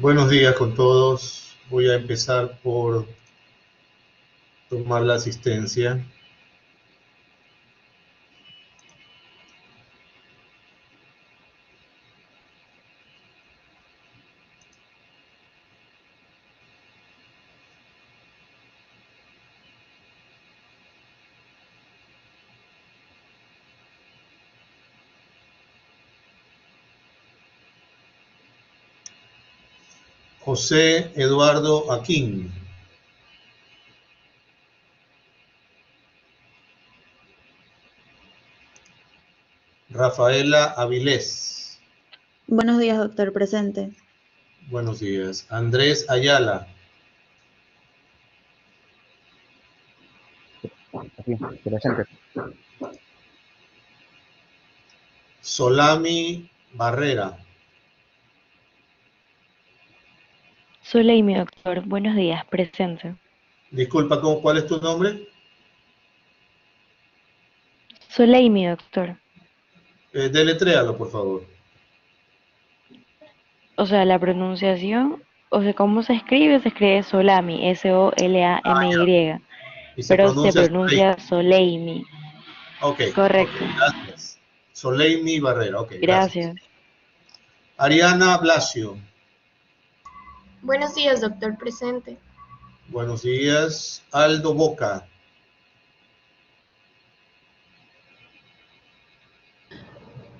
Buenos días con todos. Voy a empezar por tomar la asistencia. José Eduardo Aquín. Rafaela Avilés. Buenos días, doctor. Presente. Buenos días. Andrés Ayala. Aquí, presente. Solami Barrera. Soleimi, doctor. Buenos días. Presente. Disculpa, ¿cuál es tu nombre? Soleimi, doctor. Deletréalo, por favor. O sea, la pronunciación, o sea, ¿cómo se escribe? Se escribe Solami, S-O-L-A-M-Y, Y se pero se pronuncia Soleimi. pronuncia Soleimi. Ok, Correcto. gracias. Soleimi Barrera, ok, gracias. Gracias. Ariana Blasio. Buenos días, doctor. Presente. Buenos días. Aldo Boca.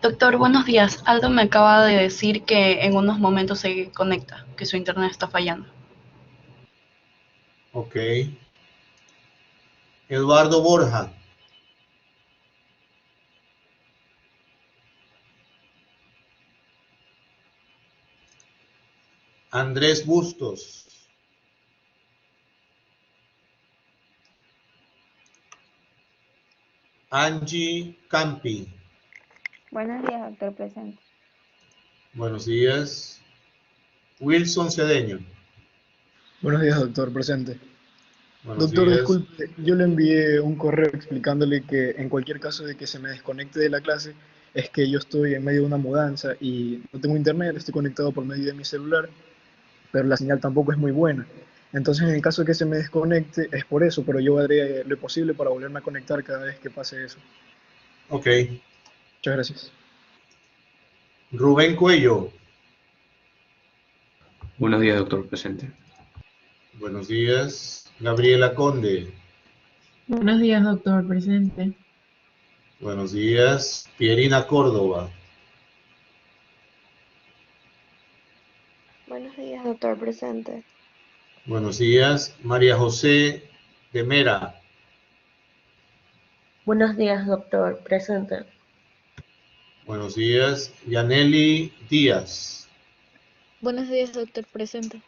Doctor, buenos días. Aldo me acaba de decir que en unos momentos se conecta, que su internet está fallando. Ok. Eduardo Borja. Andrés Bustos. Angie Campi. Buenos días, doctor. Presente. Buenos días. Wilson Cedeño. Buenos días, doctor. Presente. Buenos Doctor, días. disculpe, yo le envié un correo explicándole que en cualquier caso de que se me desconecte de la clase, es que yo estoy en medio de una mudanza y no tengo internet, estoy conectado por medio de mi celular, pero la señal tampoco es muy buena. Entonces, en el caso de que se me desconecte, es por eso, pero yo haré lo posible para volverme a conectar cada vez que pase eso. Ok. Muchas gracias. Rubén Cuello. Buenos días, doctor. Presente. Buenos días. Gabriela Conde. Buenos días, doctor. Presente. Buenos días. Pierina Córdoba. Buenos días, doctor. Presente. Buenos días. María José de Mera. Buenos días, doctor. Presente. Buenos días. Yaneli Díaz. Buenos días, doctor. Presente.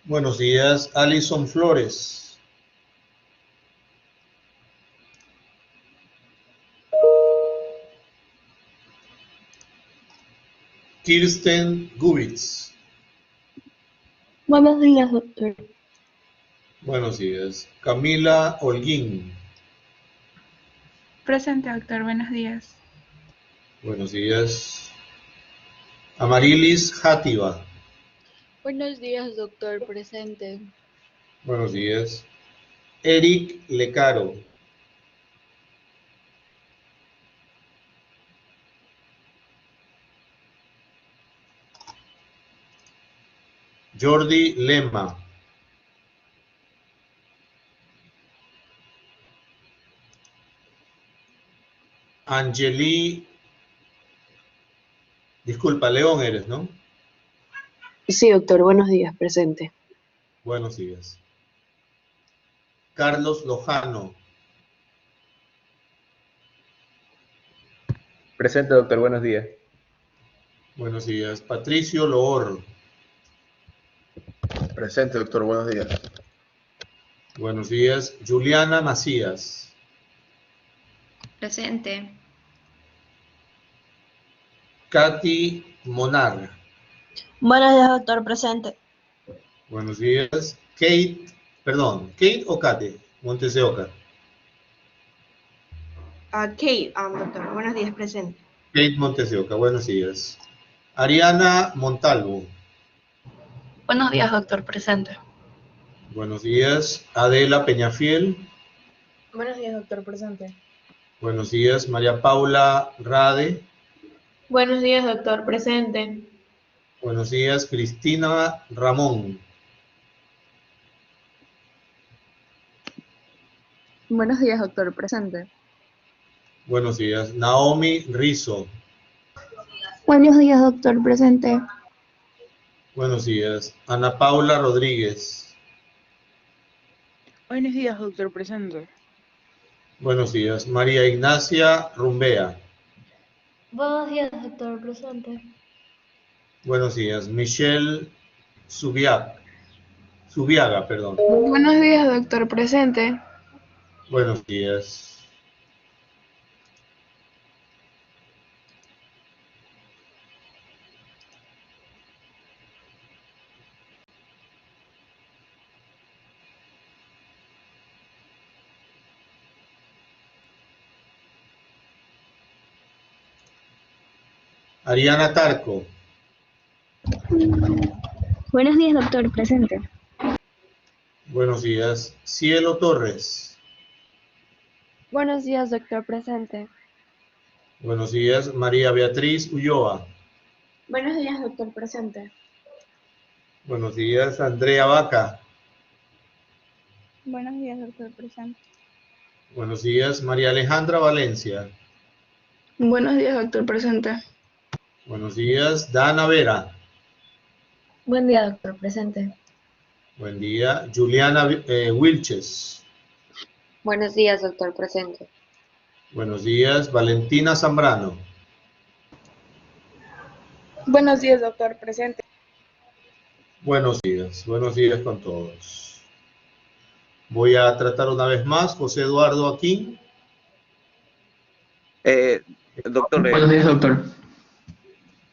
Buenos días. Alison Flores. Kirsten Gubitz. Buenos días, doctor. Buenos días. Camila Holguín. Presente, doctor. Buenos días. Buenos días. Amarilis Játiva. Buenos días, doctor. Presente. Buenos días. Eric Lecaro. Jordi Lema. Angeli. Disculpa, León eres, ¿no? Sí, doctor. Buenos días. Presente. Buenos días. Carlos Lojano. Presente, doctor. Buenos días. Buenos días. Patricio Loor. Presente, doctor. Buenos días. Buenos días. Juliana Macías. Presente. Katy Monar. Buenos días, doctor. Presente. Buenos días. Kate o Kate Montes de Oca. Kate, doctor. Buenos días. Presente. Kate Montes de Oca, buenos días. Ariana Montalvo. Buenos días, doctor. Presente. Buenos días. Adela Peñafiel. Buenos días, doctor presente. Buenos días. María Paula Rade. Buenos días, doctor presente. Buenos días. Cristina Ramón. Buenos días, doctor presente. Buenos días. Naomi Rizo. Buenos días, doctor presente. Buenos días. Ana Paula Rodríguez. Buenos días, doctor presente. Buenos días. María Ignacia Rumbea. Buenos días, doctor presente. Buenos días. Michelle Subiaga, perdón. Buenos días, doctor presente. Buenos días. Ariana Tarco. Buenos días, doctor presente. Buenos días. Cielo Torres. Buenos días, doctor presente. Buenos días. María Beatriz Ulloa. Buenos días, doctor presente. Buenos días. Andrea Vaca. Buenos días, doctor presente. Buenos días. María Alejandra Valencia. Buenos días, doctor presente. Buenos días. Dana Vera. Buen día, doctor presente. Buen día. Juliana Wilches. Buenos días, doctor presente. Buenos días. Valentina Zambrano. Buenos días, doctor presente. Buenos días con todos. Voy a tratar una vez más. José Eduardo Aquín. Doctor. Buenos días, doctor.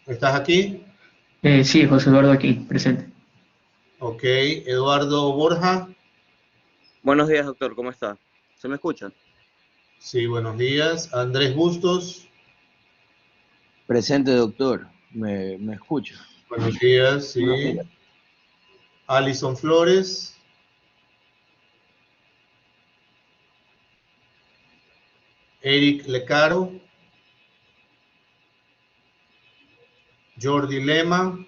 ¿Estás aquí? Sí, José Eduardo aquí, presente. Ok. Eduardo Borja. Buenos días, doctor. ¿Cómo está? ¿Se me escucha? Sí, buenos días. Andrés Bustos. Presente, doctor. ¿Me escucha? Buenos días, sí. Buenos días. Alison Flores. Eric Lecaro. Jordi Lema.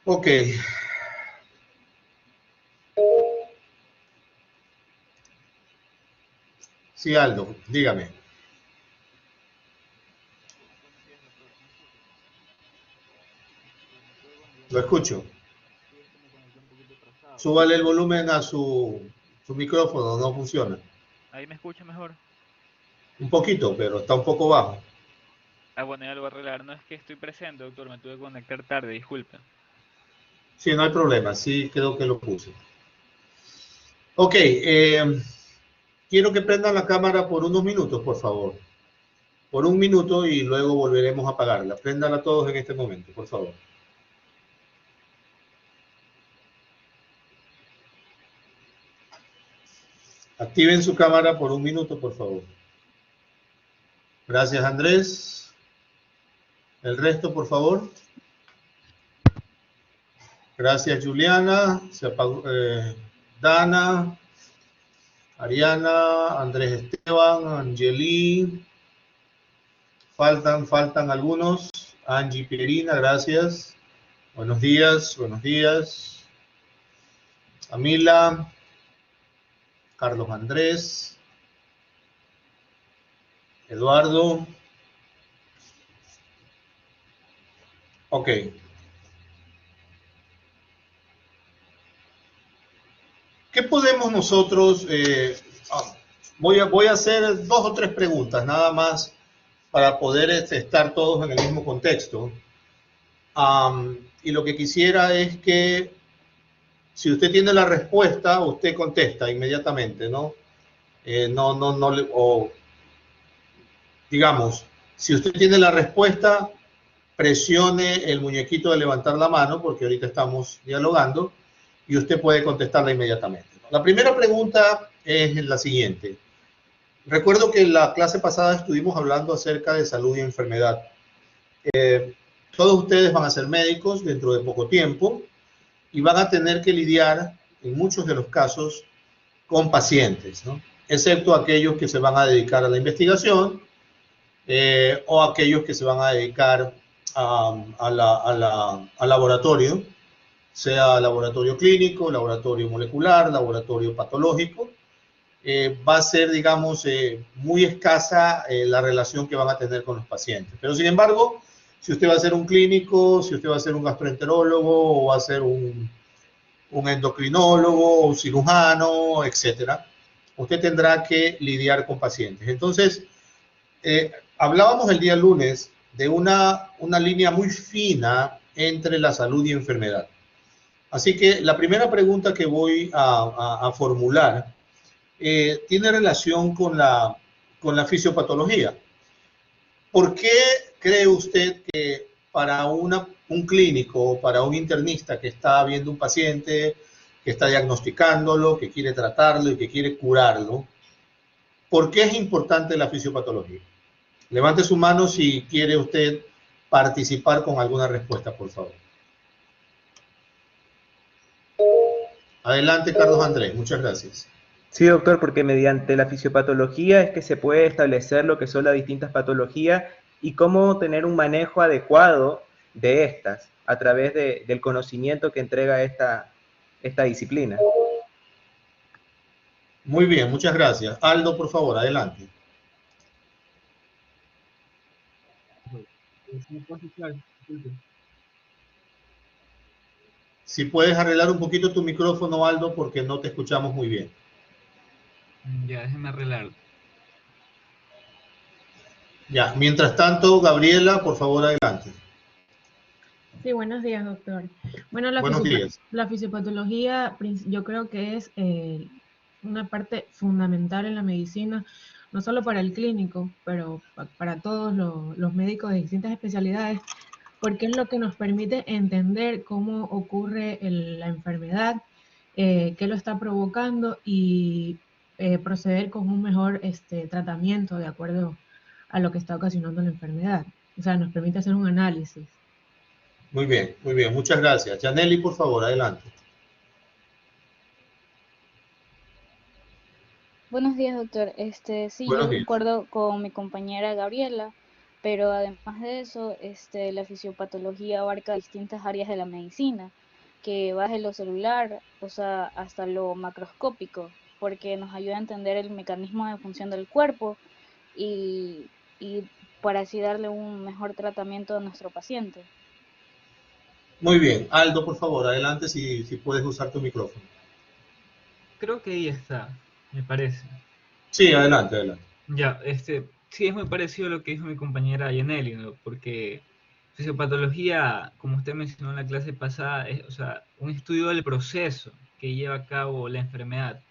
Ok. Sí, Aldo, dígame. Lo escucho. Súbale el volumen a su micrófono, no funciona. Ahí me escucha mejor. Un poquito, pero está un poco bajo. Ah, bueno, ya lo voy a arreglar. No es que estoy presente, doctor, me tuve que conectar tarde, disculpe. Sí, no hay problema, sí creo que lo puse. Ok, quiero que prendan la cámara por unos minutos, por favor. Por un minuto y luego volveremos a apagarla. Préndanla todos en este momento, por favor. Activen su cámara por un minuto, por favor. Gracias, Andrés. El resto, por favor. Gracias, Juliana. Se apagó, Dana, Ariana, Andrés Esteban, Angeli. Faltan algunos. Angie Pierina, gracias. Buenos días, buenos días. Amila. Carlos Andrés. Eduardo. Ok. ¿Qué podemos nosotros? Voy a hacer 2 o 3 preguntas, nada más, para poder estar todos en el mismo contexto. Y lo que quisiera es que, si usted tiene la respuesta, usted contesta inmediatamente, ¿no? O digamos, si usted tiene la respuesta, presione el muñequito de levantar la mano, porque ahorita estamos dialogando, y usted puede contestarla inmediatamente. La primera pregunta es la siguiente. Recuerdo que en la clase pasada estuvimos hablando acerca de salud y enfermedad. Todos ustedes van a ser médicos dentro de poco tiempo y van a tener que lidiar, en muchos de los casos, con pacientes, ¿no? Excepto aquellos que se van a dedicar a la investigación o aquellos que se van a dedicar al laboratorio, sea laboratorio clínico, laboratorio molecular, laboratorio patológico. Va a ser, digamos, muy escasa la relación que van a tener con los pacientes. Pero, sin embargo, si usted va a ser un clínico, si usted va a ser un gastroenterólogo, o va a ser un endocrinólogo, un cirujano, etcétera, usted tendrá que lidiar con pacientes. Entonces, hablábamos el día lunes de una línea muy fina entre la salud y enfermedad. Así que la primera pregunta que voy a formular tiene relación con la fisiopatología. ¿Por qué cree usted que para un clínico, para un internista que está viendo un paciente, que está diagnosticándolo, que quiere tratarlo y que quiere curarlo, por qué es importante la fisiopatología? Levante su mano si quiere usted participar con alguna respuesta, por favor. Adelante, Carlos Andrés. Muchas gracias. Sí, doctor, porque mediante la fisiopatología es que se puede establecer lo que son las distintas patologías y cómo tener un manejo adecuado de estas a través del conocimiento que entrega esta disciplina. Muy bien, muchas gracias. Aldo, por favor, adelante. Si puedes arreglar un poquito tu micrófono, Aldo, porque no te escuchamos muy bien. Ya, déjeme arreglarlo. Ya, mientras tanto, Gabriela, por favor, adelante. Sí, buenos días, doctor. Bueno, Buenos días. La fisiopatología yo creo que es una parte fundamental en la medicina, no solo para el clínico, pero para todos los médicos de distintas especialidades, porque es lo que nos permite entender cómo ocurre la enfermedad, qué lo está provocando y proceder con un mejor tratamiento de acuerdo a lo que está ocasionando la enfermedad. O sea, nos permite hacer un análisis. Muy bien, muchas gracias. Janely, por favor, adelante. Buenos días, doctor. Sí, Buenos yo días. concuerdo con mi compañera Gabriela, pero además de eso, la fisiopatología abarca distintas áreas de la medicina, que va desde lo celular, o sea, hasta lo macroscópico, porque nos ayuda a entender el mecanismo de función del cuerpo y para así darle un mejor tratamiento a nuestro paciente. Muy bien. Aldo, por favor, adelante si puedes usar tu micrófono. Creo que ahí está, me parece. Sí, adelante. Ya, sí, es muy parecido a lo que dijo mi compañera Yaneli, ¿no? Porque fisiopatología, como usted mencionó en la clase pasada, es, o sea, un estudio del proceso que lleva a cabo la enfermedad.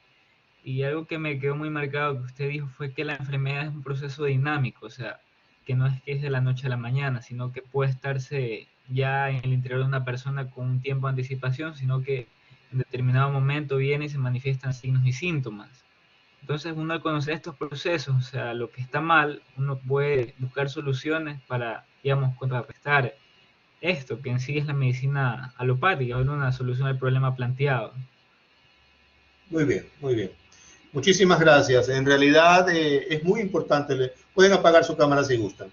Y algo que me quedó muy marcado que usted dijo fue que la enfermedad es un proceso dinámico, o sea, que no es que es de la noche a la mañana, sino que puede estarse ya en el interior de una persona con un tiempo de anticipación, sino que en determinado momento viene y se manifiestan signos y síntomas. Entonces, uno al conocer estos procesos, o sea, lo que está mal, uno puede buscar soluciones para, digamos, contrarrestar esto, que en sí es la medicina alopática, una solución al problema planteado. Muy bien. Muchísimas gracias. En realidad es muy importante, pueden apagar su cámara si gustan.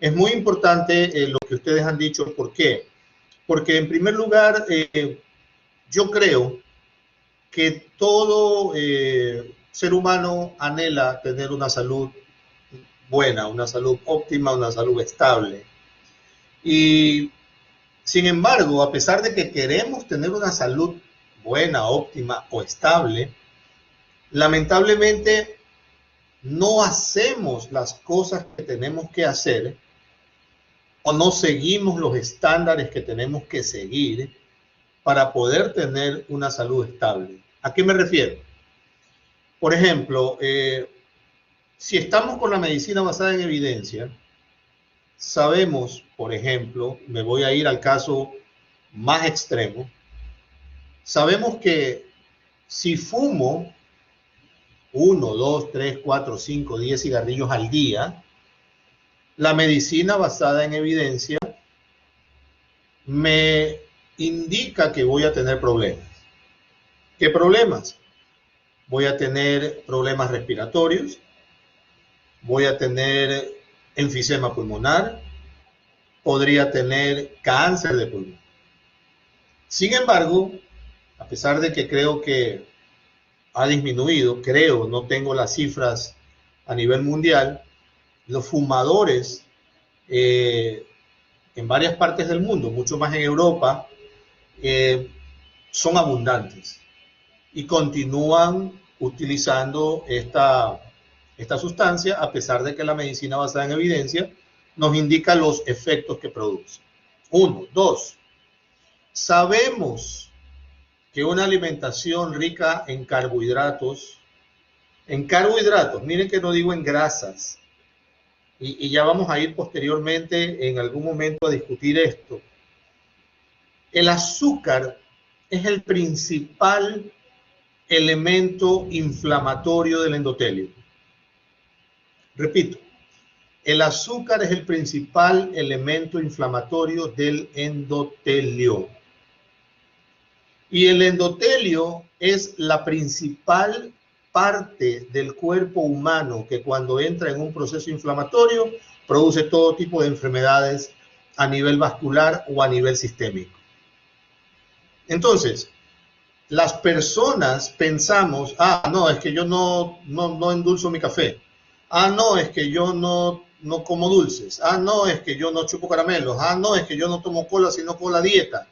Es muy importante lo que ustedes han dicho. ¿Por qué? Porque en primer lugar, yo creo que todo ser humano anhela tener una salud buena, una salud óptima, una salud estable. Y sin embargo, a pesar de que queremos tener una salud buena, óptima o estable, lamentablemente no hacemos las cosas que tenemos que hacer o no seguimos los estándares que tenemos que seguir para poder tener una salud estable. ¿A qué me refiero? Por ejemplo, si estamos con la medicina basada en evidencia, sabemos, por ejemplo, me voy a ir al caso más extremo, sabemos que si fumo 1, 2, 3, 4, 5, 10 cigarrillos al día, la medicina basada en evidencia me indica que voy a tener problemas. ¿Qué problemas? Voy a tener problemas respiratorios, voy a tener enfisema pulmonar, podría tener cáncer de pulmón. Sin embargo, a pesar de que creo que ha disminuido, no tengo las cifras a nivel mundial, los fumadores en varias partes del mundo, mucho más en Europa, son abundantes y continúan utilizando esta sustancia, a pesar de que la medicina basada en evidencia nos indica los efectos que produce. 1, 2. Sabemos que una alimentación rica en carbohidratos, miren que no digo en grasas, y ya vamos a ir posteriormente en algún momento a discutir esto. El azúcar es el principal elemento inflamatorio del endotelio. Repito, el azúcar es el principal elemento inflamatorio del endotelio. Y el endotelio es la principal parte del cuerpo humano que cuando entra en un proceso inflamatorio produce todo tipo de enfermedades a nivel vascular o a nivel sistémico. Entonces, las personas pensamos, no, es que yo no endulzo mi café. No, es que yo no como dulces. No, es que yo no chupo caramelos. No, es que yo no tomo cola sino con la dieta.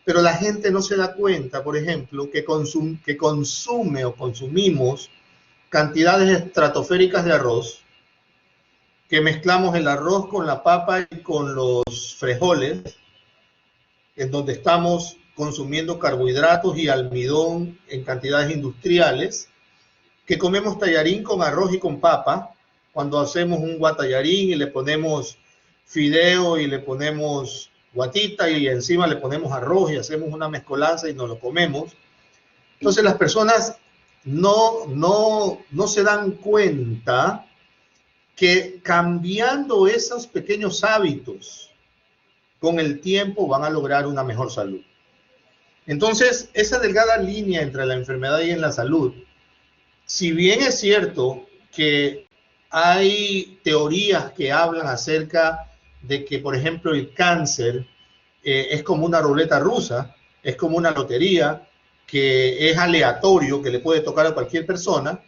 Pero la gente no se da cuenta, por ejemplo, que consume o consumimos cantidades estratosféricas de arroz, que mezclamos el arroz con la papa y con los frijoles, en donde estamos consumiendo carbohidratos y almidón en cantidades industriales, que comemos tallarín con arroz y con papa, cuando hacemos un guatallarín y le ponemos fideo y le ponemos guatita y encima le ponemos arroz y hacemos una mezcolanza y nos lo comemos. Entonces las personas no se dan cuenta que cambiando esos pequeños hábitos con el tiempo van a lograr una mejor salud. Entonces, esa delgada línea entre la enfermedad y en la salud, si bien es cierto que hay teorías que hablan acerca de que, por ejemplo, el cáncer es como una ruleta rusa, es como una lotería, que es aleatorio, que le puede tocar a cualquier persona,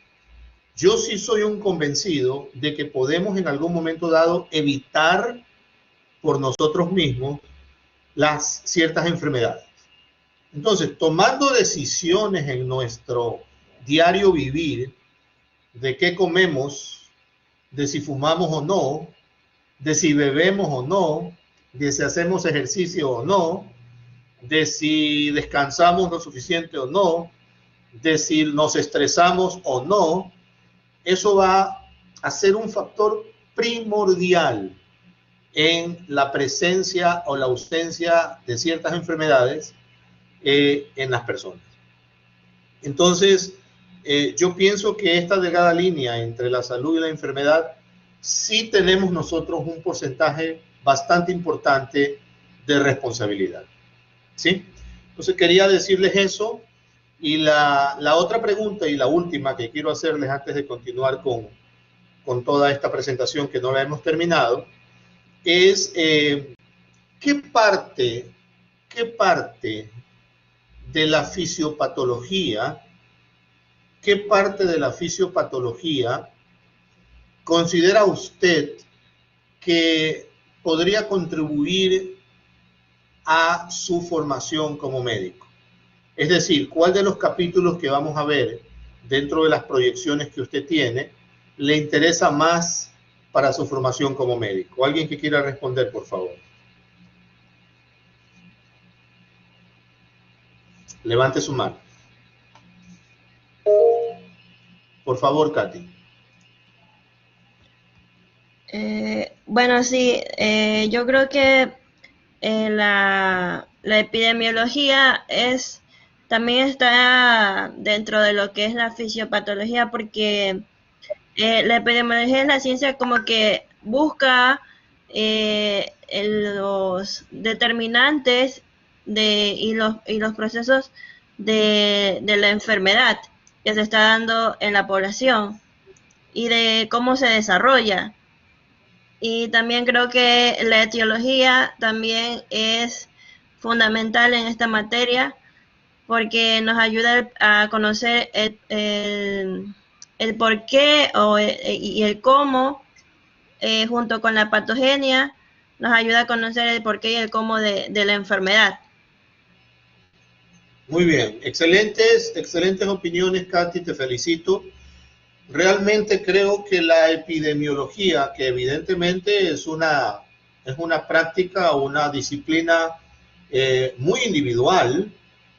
yo sí soy un convencido de que podemos en algún momento dado evitar por nosotros mismos las ciertas enfermedades. Entonces, tomando decisiones en nuestro diario vivir, de qué comemos, de si fumamos o no, de si bebemos o no, de si hacemos ejercicio o no, de si descansamos lo suficiente o no, de si nos estresamos o no, eso va a ser un factor primordial en la presencia o la ausencia de ciertas enfermedades en las personas. Entonces, yo pienso que esta delgada línea entre la salud y la enfermedad, sí tenemos nosotros un porcentaje bastante importante de responsabilidad. ¿Sí? Entonces quería decirles eso. Y la otra pregunta y la última que quiero hacerles antes de continuar con toda esta presentación que no la hemos terminado, es ¿qué parte de la fisiopatología, considera usted que podría contribuir a su formación como médico? Es decir, ¿cuál de los capítulos que vamos a ver dentro de las proyecciones que usted tiene le interesa más para su formación como médico? ¿Alguien que quiera responder, por favor? Levante su mano. Por favor, Katy. Bueno, sí, yo creo que la epidemiología es también está dentro de lo que es la fisiopatología, porque la epidemiología es la ciencia como que busca los determinantes y los procesos de la enfermedad que se está dando en la población y de cómo se desarrolla. Y también creo que la etiología también es fundamental en esta materia porque nos ayuda a conocer el por qué y el cómo, junto con la patogenia, nos ayuda a conocer el por qué y el cómo de la enfermedad. Muy bien, excelentes opiniones, Katy, te felicito. Realmente creo que la epidemiología, que evidentemente es una práctica o una disciplina muy individual,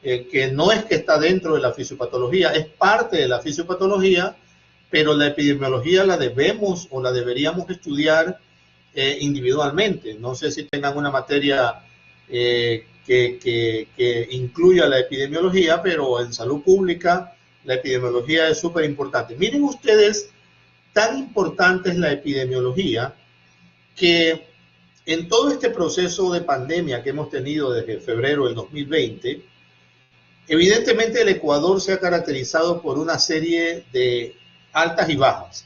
que no es que está dentro de la fisiopatología, es parte de la fisiopatología, pero la epidemiología la debemos o la deberíamos estudiar individualmente. No sé si tengan una materia que incluya la epidemiología, pero en salud pública la epidemiología es súper importante. Miren ustedes, tan importante es la epidemiología que en todo este proceso de pandemia que hemos tenido desde febrero del 2020, evidentemente el Ecuador se ha caracterizado por una serie de altas y bajas.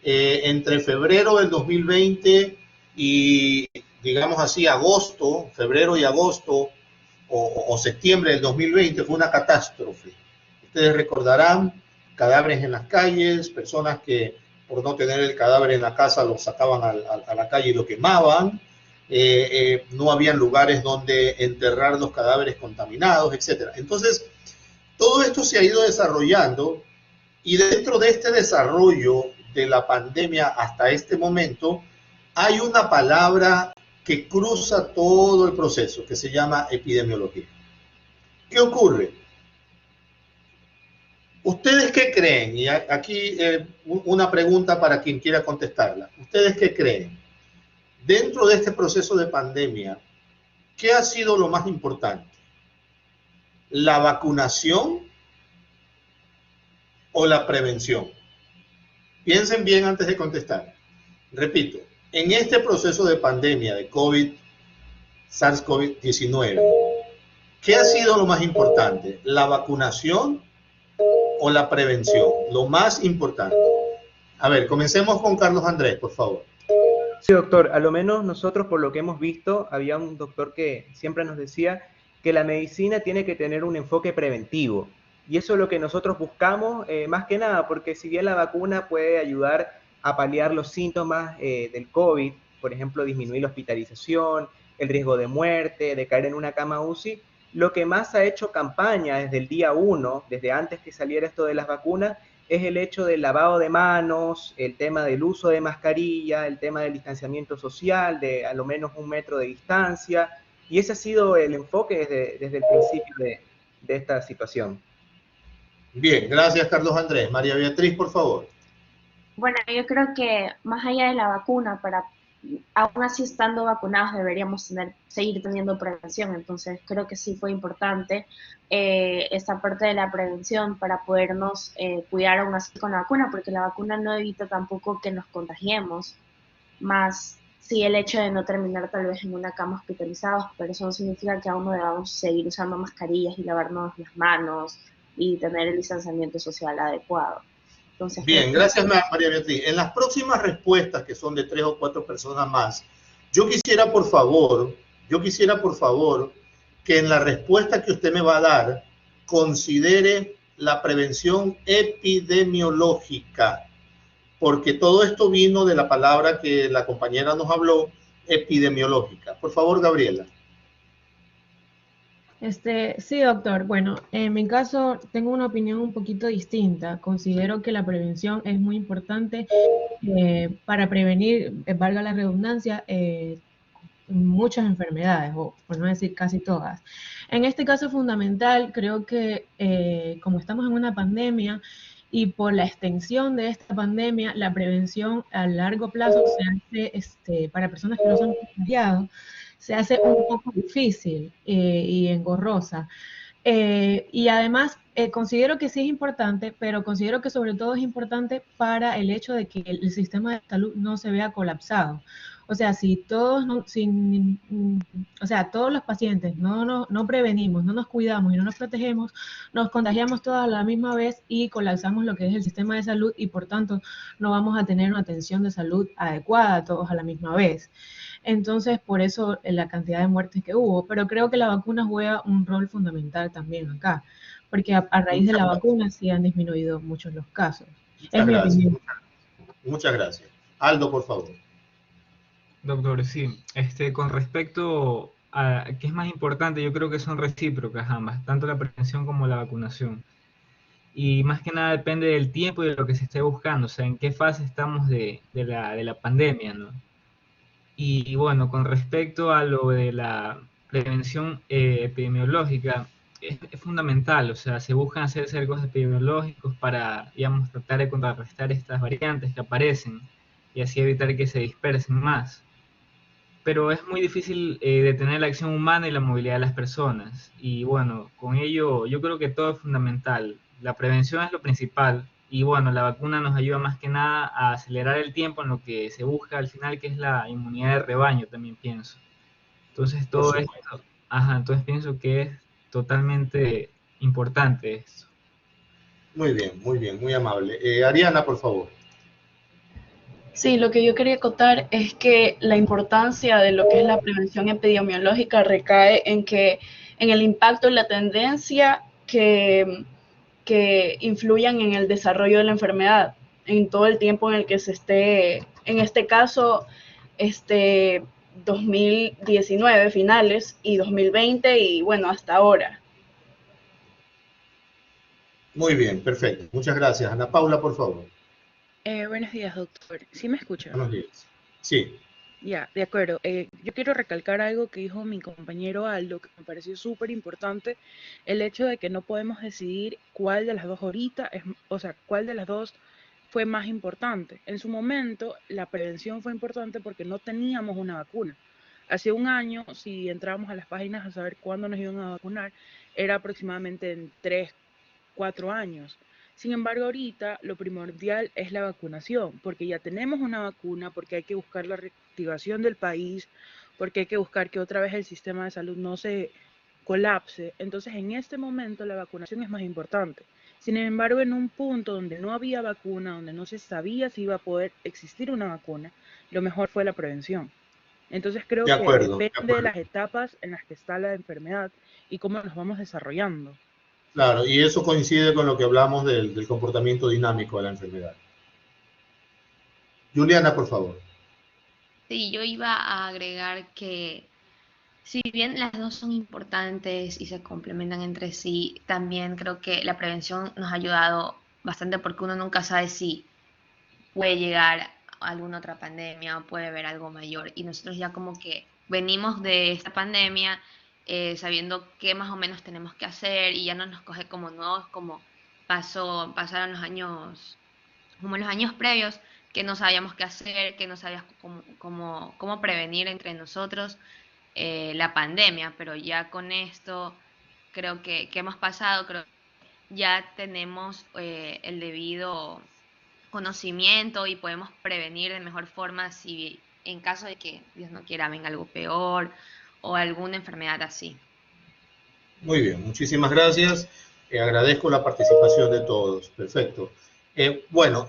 Entre febrero del 2020 y, digamos así, febrero y agosto o septiembre del 2020 fue una catástrofe. Ustedes recordarán cadáveres en las calles, personas que por no tener el cadáver en la casa lo sacaban a la calle y lo quemaban, no habían lugares donde enterrar los cadáveres contaminados, etc. Entonces, todo esto se ha ido desarrollando y dentro de este desarrollo de la pandemia hasta este momento hay una palabra que cruza todo el proceso que se llama epidemiología. ¿Qué ocurre? ¿Ustedes qué creen? Y aquí una pregunta para quien quiera contestarla. ¿Ustedes qué creen? Dentro de este proceso de pandemia, ¿qué ha sido lo más importante? ¿La vacunación o la prevención? Piensen bien antes de contestar. Repito, en este proceso de pandemia de SARS-CoV-19, ¿qué ha sido lo más importante? ¿La vacunación o la prevención? Lo más importante. A ver, comencemos con Carlos Andrés, por favor. Sí, doctor, a lo menos nosotros por lo que hemos visto, había un doctor que siempre nos decía que la medicina tiene que tener un enfoque preventivo. Y eso es lo que nosotros buscamos, más que nada, porque si bien la vacuna puede ayudar a paliar los síntomas del COVID, por ejemplo, disminuir la hospitalización, el riesgo de muerte, de caer en una cama UCI, lo que más ha hecho campaña desde el día 1, desde antes que saliera esto de las vacunas, es el hecho del lavado de manos, el tema del uso de mascarilla, el tema del distanciamiento social, de a lo menos 1 metro de distancia, y ese ha sido el enfoque desde el principio de esta situación. Bien, gracias Carlos Andrés. María Beatriz, por favor. Bueno, yo creo que más allá de la vacuna, aún así estando vacunados deberíamos seguir teniendo prevención, entonces creo que sí fue importante esta parte de la prevención para podernos cuidar aún así con la vacuna, porque la vacuna no evita tampoco que nos contagiemos, más sí el hecho de no terminar tal vez en una cama hospitalizados, pero eso no significa que aún no debamos seguir usando mascarillas y lavarnos las manos y tener el distanciamiento social adecuado. Entonces, bien, gracias María Beatriz. En las próximas respuestas, que son de 3 o 4 personas más, yo quisiera por favor que en la respuesta que usted me va a dar, considere la prevención epidemiológica, porque todo esto vino de la palabra que la compañera nos habló, epidemiológica. Por favor, Gabriela. Sí, doctor. Bueno, en mi caso tengo una opinión un poquito distinta. Considero que la prevención es muy importante para prevenir, valga la redundancia, muchas enfermedades, o por no decir casi todas. En este caso es fundamental, creo que como estamos en una pandemia y por la extensión de esta pandemia, la prevención a largo plazo se hace, para personas que no son contagiados, se hace un poco difícil y engorrosa. Y además considero que sí es importante, pero considero que sobre todo es importante para el hecho de que el sistema de salud no se vea colapsado. O sea, si todos, o sea, todos los pacientes no prevenimos, no nos cuidamos y no nos protegemos, nos contagiamos todos a la misma vez y colapsamos lo que es el sistema de salud y por tanto no vamos a tener una atención de salud adecuada todos a la misma vez. Entonces, por eso la cantidad de muertes que hubo. Pero creo que la vacuna juega un rol fundamental también acá, porque a raíz de la vacuna sí han disminuido muchos los casos. Es mi opinión. Muchas gracias. Aldo, por favor. Doctor, sí, con respecto a qué es más importante, yo creo que son recíprocas ambas, tanto la prevención como la vacunación. Y más que nada depende del tiempo y de lo que se esté buscando, o sea, en qué fase estamos de la pandemia, ¿no? Y bueno, con respecto a lo de la prevención epidemiológica, es fundamental, o sea, se buscan hacer cercos epidemiológicos para, digamos, tratar de contrarrestar estas variantes que aparecen y así evitar que se dispersen más. Pero es muy difícil detener la acción humana y la movilidad de las personas. Y bueno, con ello yo creo que todo es fundamental. La prevención es lo principal. Y bueno, la vacuna nos ayuda más que nada a acelerar el tiempo en lo que se busca al final, que es la inmunidad de rebaño, también pienso. Entonces todo esto, entonces pienso que es totalmente importante esto. Muy bien, muy amable. Ariana, por favor. Sí, lo que yo quería acotar es que la importancia de lo que es la prevención epidemiológica recae en el impacto y la tendencia que influyan en el desarrollo de la enfermedad, en todo el tiempo en el que se esté, en este caso, 2019 finales y 2020 y bueno, hasta ahora. Muy bien, perfecto. Muchas gracias. Ana Paula, por favor. Buenos días, doctor. ¿Sí me escucha? Buenos días. Sí. Ya, de acuerdo. Yo quiero recalcar algo que dijo mi compañero Aldo, que me pareció súper importante, el hecho de que no podemos decidir cuál de las dos ahorita, o sea, cuál de las dos fue más importante. En su momento, la prevención fue importante porque no teníamos una vacuna. Hace un año, si entrábamos a las páginas a saber cuándo nos iban a vacunar, era aproximadamente en 3, 4 años. Sin embargo, ahorita lo primordial es la vacunación, porque ya tenemos una vacuna, porque hay que buscar la reactivación del país, porque hay que buscar que otra vez el sistema de salud no se colapse. Entonces, en este momento la vacunación es más importante. Sin embargo, en un punto donde no había vacuna, donde no se sabía si iba a poder existir una vacuna, lo mejor fue la prevención. Entonces, creo que depende de las etapas en las que está la enfermedad y cómo nos vamos desarrollando. Claro, y eso coincide con lo que hablamos del comportamiento dinámico de la enfermedad. Juliana, por favor. Sí, yo iba a agregar que si bien las dos son importantes y se complementan entre sí, también creo que la prevención nos ha ayudado bastante porque uno nunca sabe si puede llegar a alguna otra pandemia o puede haber algo mayor. Y nosotros ya como que venimos de esta pandemia sabiendo qué más o menos tenemos que hacer y ya no nos coge como nuevos como pasaron los años, como los años previos, que no sabíamos qué hacer, que no sabíamos cómo prevenir entre nosotros la pandemia, pero ya con esto creo que hemos pasado, creo que ya tenemos el debido conocimiento y podemos prevenir de mejor forma si en caso de que Dios no quiera venga algo peor o alguna enfermedad así. Muy bien, muchísimas gracias. Agradezco la participación de todos. Perfecto. Bueno,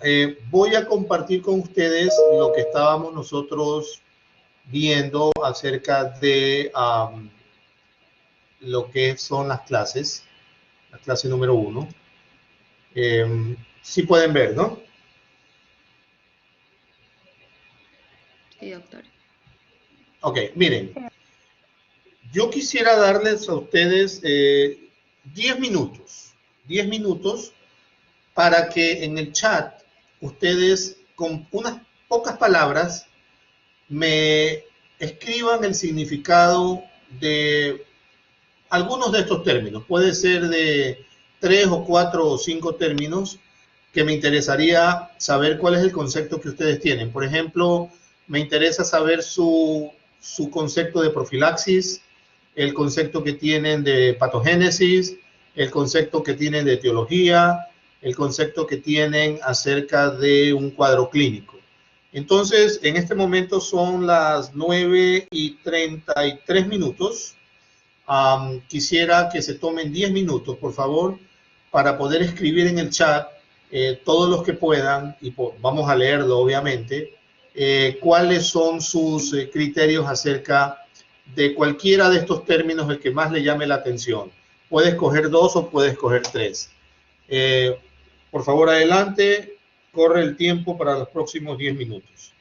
voy a compartir con ustedes lo que estábamos nosotros viendo acerca de lo que son las clases, la clase número 1. Sí pueden ver, ¿no? Sí, doctor. Ok, miren. Yo quisiera darles a ustedes 10 minutos para que en el chat ustedes con unas pocas palabras me escriban el significado de algunos de estos términos. Puede ser de 3 o 4 o 5 términos que me interesaría saber cuál es el concepto que ustedes tienen. Por ejemplo, me interesa saber su concepto de profilaxis, el concepto que tienen de patogénesis, el concepto que tienen de etiología, el concepto que tienen acerca de un cuadro clínico. Entonces, en este momento son las 9:33 minutos. Quisiera que se tomen 10 minutos, por favor, para poder escribir en el chat todos los que puedan, y vamos a leerlo obviamente, cuáles son sus criterios acerca de cualquiera de estos términos, el que más le llame la atención. Puedes escoger 2 o puedes escoger 3. Por favor, adelante, corre el tiempo para los próximos 10 minutos.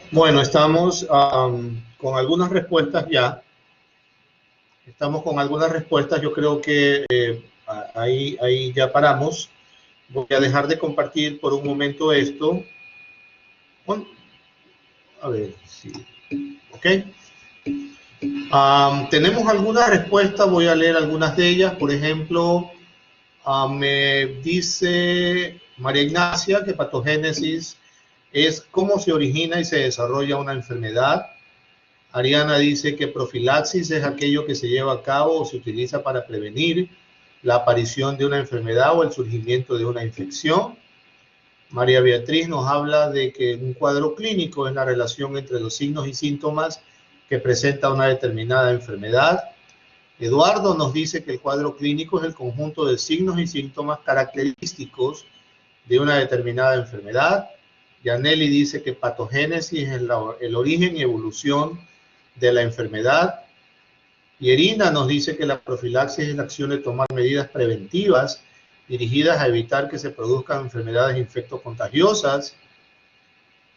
Bueno, estamos con algunas respuestas ya. Estamos con algunas respuestas. Yo creo que ahí ya paramos. Voy a dejar de compartir por un momento esto. Bueno, a ver, sí. Ok. Tenemos algunas respuestas. Voy a leer algunas de ellas. Por ejemplo, me dice María Ignacia que patogénesis es cómo se origina y se desarrolla una enfermedad. Ariana dice que profilaxis es aquello que se lleva a cabo o se utiliza para prevenir la aparición de una enfermedad o el surgimiento de una infección. María Beatriz nos habla de que un cuadro clínico es la relación entre los signos y síntomas que presenta una determinada enfermedad. Eduardo nos dice que el cuadro clínico es el conjunto de signos y síntomas característicos de una determinada enfermedad. Yaneli dice que patogénesis es el origen y evolución de la enfermedad. Y Irina nos dice que la profilaxis es la acción de tomar medidas preventivas dirigidas a evitar que se produzcan enfermedades infectocontagiosas.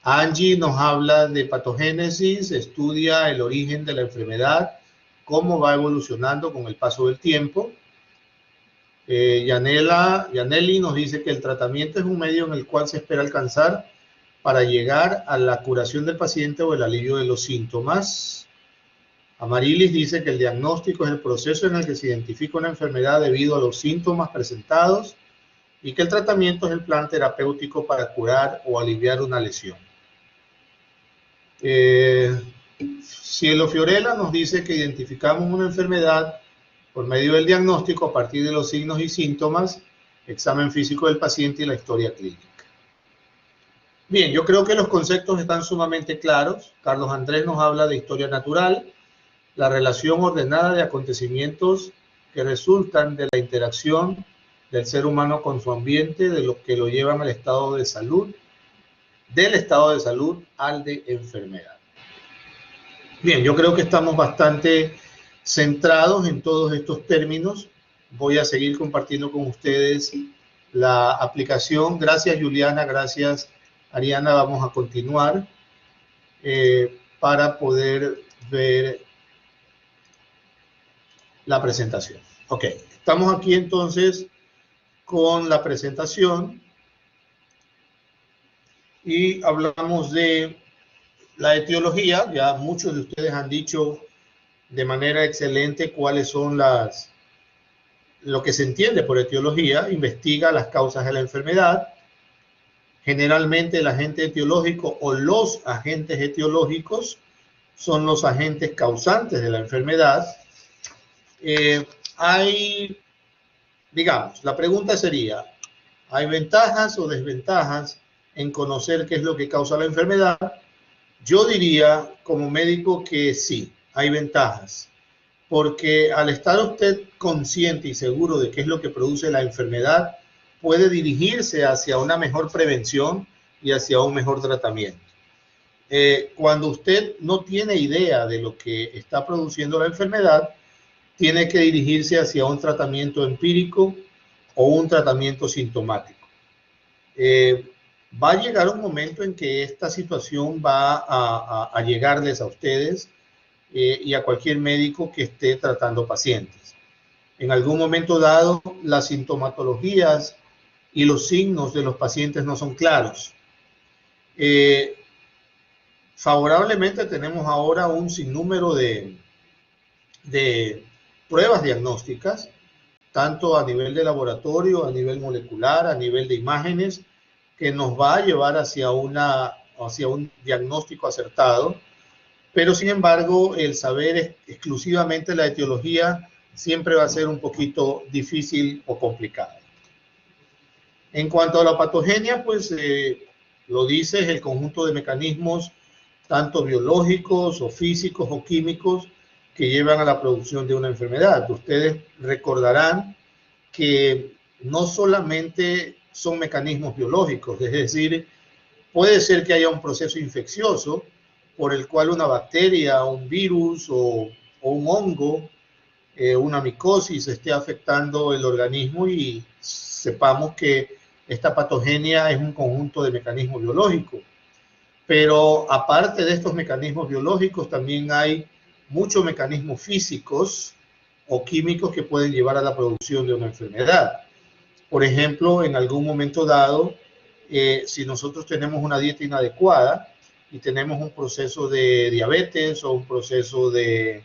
Angie nos habla de patogénesis, estudia el origen de la enfermedad, cómo va evolucionando con el paso del tiempo. Yaneli nos dice que el tratamiento es un medio en el cual se espera alcanzar para llegar a la curación del paciente o el alivio de los síntomas. Amarilis dice que el diagnóstico es el proceso en el que se identifica una enfermedad debido a los síntomas presentados y que el tratamiento es el plan terapéutico para curar o aliviar una lesión. Cielo Fiorella nos dice que identificamos una enfermedad por medio del diagnóstico a partir de los signos y síntomas, examen físico del paciente y la historia clínica. Bien, yo creo que los conceptos están sumamente claros. Carlos Andrés nos habla de historia natural, la relación ordenada de acontecimientos que resultan de la interacción del ser humano con su ambiente, de lo que lo llevan al estado de salud, del estado de salud al de enfermedad. Bien, yo creo que estamos bastante centrados en todos estos términos. Voy a seguir compartiendo con ustedes la aplicación. Gracias, Juliana, gracias, Ariana. Vamos a continuar para poder ver la presentación. Ok, estamos aquí entonces con la presentación y hablamos de la etiología. Ya muchos de ustedes han dicho de manera excelente cuáles son lo que se entiende por etiología. Investiga las causas de la enfermedad. Generalmente el agente etiológico o los agentes etiológicos son los agentes causantes de la enfermedad. Digamos, la pregunta sería, ¿hay ventajas o desventajas en conocer qué es lo que causa la enfermedad? Yo diría como médico que sí, hay ventajas, porque al estar usted consciente y seguro de qué es lo que produce la enfermedad, puede dirigirse hacia una mejor prevención y hacia un mejor tratamiento. Cuando usted no tiene idea de lo que está produciendo la enfermedad, tiene que dirigirse hacia un tratamiento empírico o un tratamiento sintomático. Va a llegar un momento en que esta situación va a llegarles a ustedes y a cualquier médico que esté tratando pacientes. En algún momento dado, las sintomatologías y los signos de los pacientes no son claros. Favorablemente tenemos ahora un sinnúmero de pruebas diagnósticas, tanto a nivel de laboratorio, a nivel molecular, a nivel de imágenes, que nos va a llevar hacia un diagnóstico acertado, pero sin embargo el saber exclusivamente la etiología siempre va a ser un poquito difícil o complicado. En cuanto a la patogenia, pues lo dice, es el conjunto de mecanismos tanto biológicos o físicos o químicos que llevan a la producción de una enfermedad. Ustedes recordarán que no solamente son mecanismos biológicos, es decir, puede ser que haya un proceso infeccioso por el cual una bacteria, un virus o un hongo, una micosis esté afectando el organismo y sepamos que esta patogenia es un conjunto de mecanismos biológicos. Pero aparte de estos mecanismos biológicos, también hay muchos mecanismos físicos o químicos que pueden llevar a la producción de una enfermedad. Por ejemplo, en algún momento dado, si nosotros tenemos una dieta inadecuada y tenemos un proceso de diabetes o un proceso de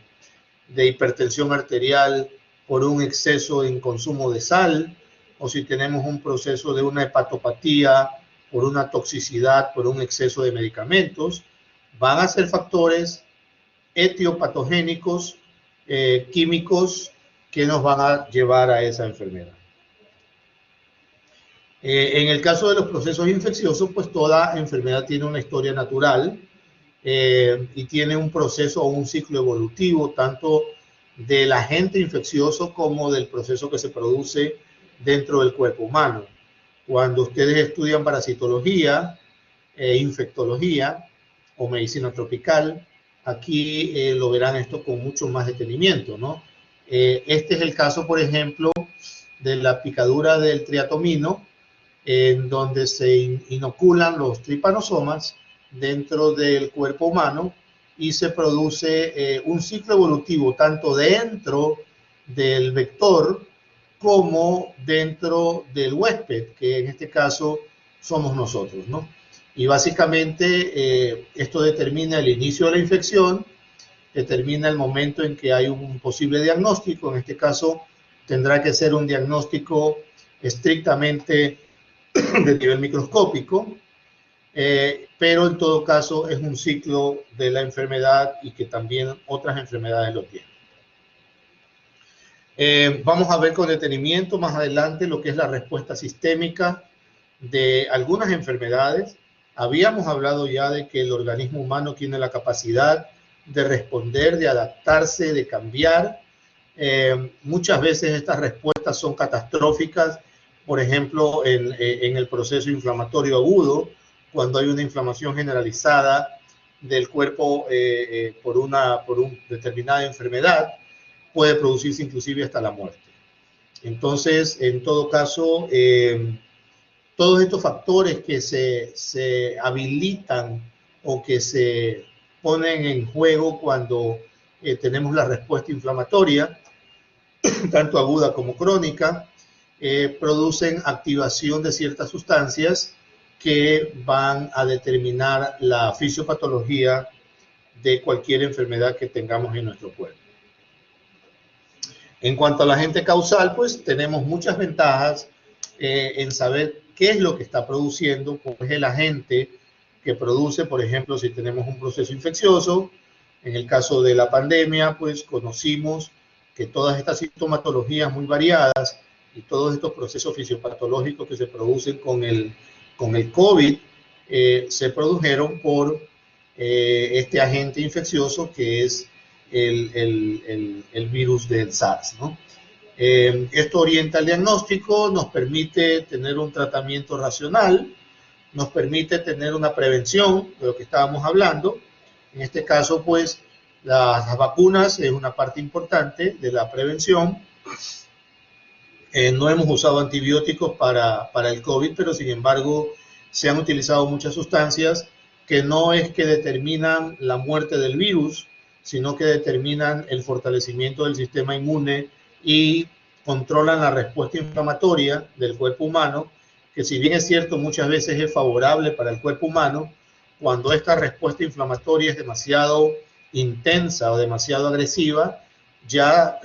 hipertensión arterial por un exceso en consumo de sal, o si tenemos un proceso de una hepatopatía por una toxicidad, por un exceso de medicamentos, van a ser factores etiopatogénicos, químicos, que nos van a llevar a esa enfermedad. En el caso de los procesos infecciosos, pues toda enfermedad tiene una historia natural y tiene un proceso o un ciclo evolutivo, tanto del agente infeccioso como del proceso que se produce dentro del cuerpo humano. Cuando ustedes estudian parasitología, infectología o medicina tropical, aquí lo verán esto con mucho más detenimiento, ¿no? Este es el caso, por ejemplo, de la picadura del triatomino, en donde se inoculan los tripanosomas dentro del cuerpo humano y se produce un ciclo evolutivo tanto dentro del vector como dentro del huésped, que en este caso somos nosotros, ¿no? Y básicamente esto determina el inicio de la infección, determina el momento en que hay un posible diagnóstico. En este caso tendrá que ser un diagnóstico estrictamente de nivel microscópico, pero en todo caso es un ciclo de la enfermedad y que también otras enfermedades lo tienen. Vamos a ver con detenimiento más adelante lo que es la respuesta sistémica de algunas enfermedades. Habíamos hablado ya de que el organismo humano tiene la capacidad de responder, de adaptarse, de cambiar. Muchas veces estas respuestas son catastróficas, por ejemplo, en el proceso inflamatorio agudo, cuando hay una inflamación generalizada del cuerpo por una determinada enfermedad, puede producirse inclusive hasta la muerte. Entonces, en todo caso, todos estos factores que se habilitan o que se ponen en juego cuando tenemos la respuesta inflamatoria, tanto aguda como crónica, producen activación de ciertas sustancias que van a determinar la fisiopatología de cualquier enfermedad que tengamos en nuestro cuerpo. En cuanto al agente causal, pues tenemos muchas ventajas en saber qué es lo que está produciendo, cuál es el agente que produce, por ejemplo, si tenemos un proceso infeccioso. En el caso de la pandemia, pues conocimos que todas estas sintomatologías muy variadas y todos estos procesos fisiopatológicos que se producen con el COVID se produjeron por este agente infeccioso que es el virus del SARS, ¿no? Esto orienta el diagnóstico, nos permite tener un tratamiento racional, nos permite tener una prevención de lo que estábamos hablando. En este caso, pues, las vacunas es una parte importante de la prevención. No hemos usado antibióticos para el COVID, pero sin embargo se han utilizado muchas sustancias que no es que determinan la muerte del virus, sino que determinan el fortalecimiento del sistema inmune y controlan la respuesta inflamatoria del cuerpo humano, que si bien es cierto muchas veces es favorable para el cuerpo humano, cuando esta respuesta inflamatoria es demasiado intensa o demasiado agresiva, ya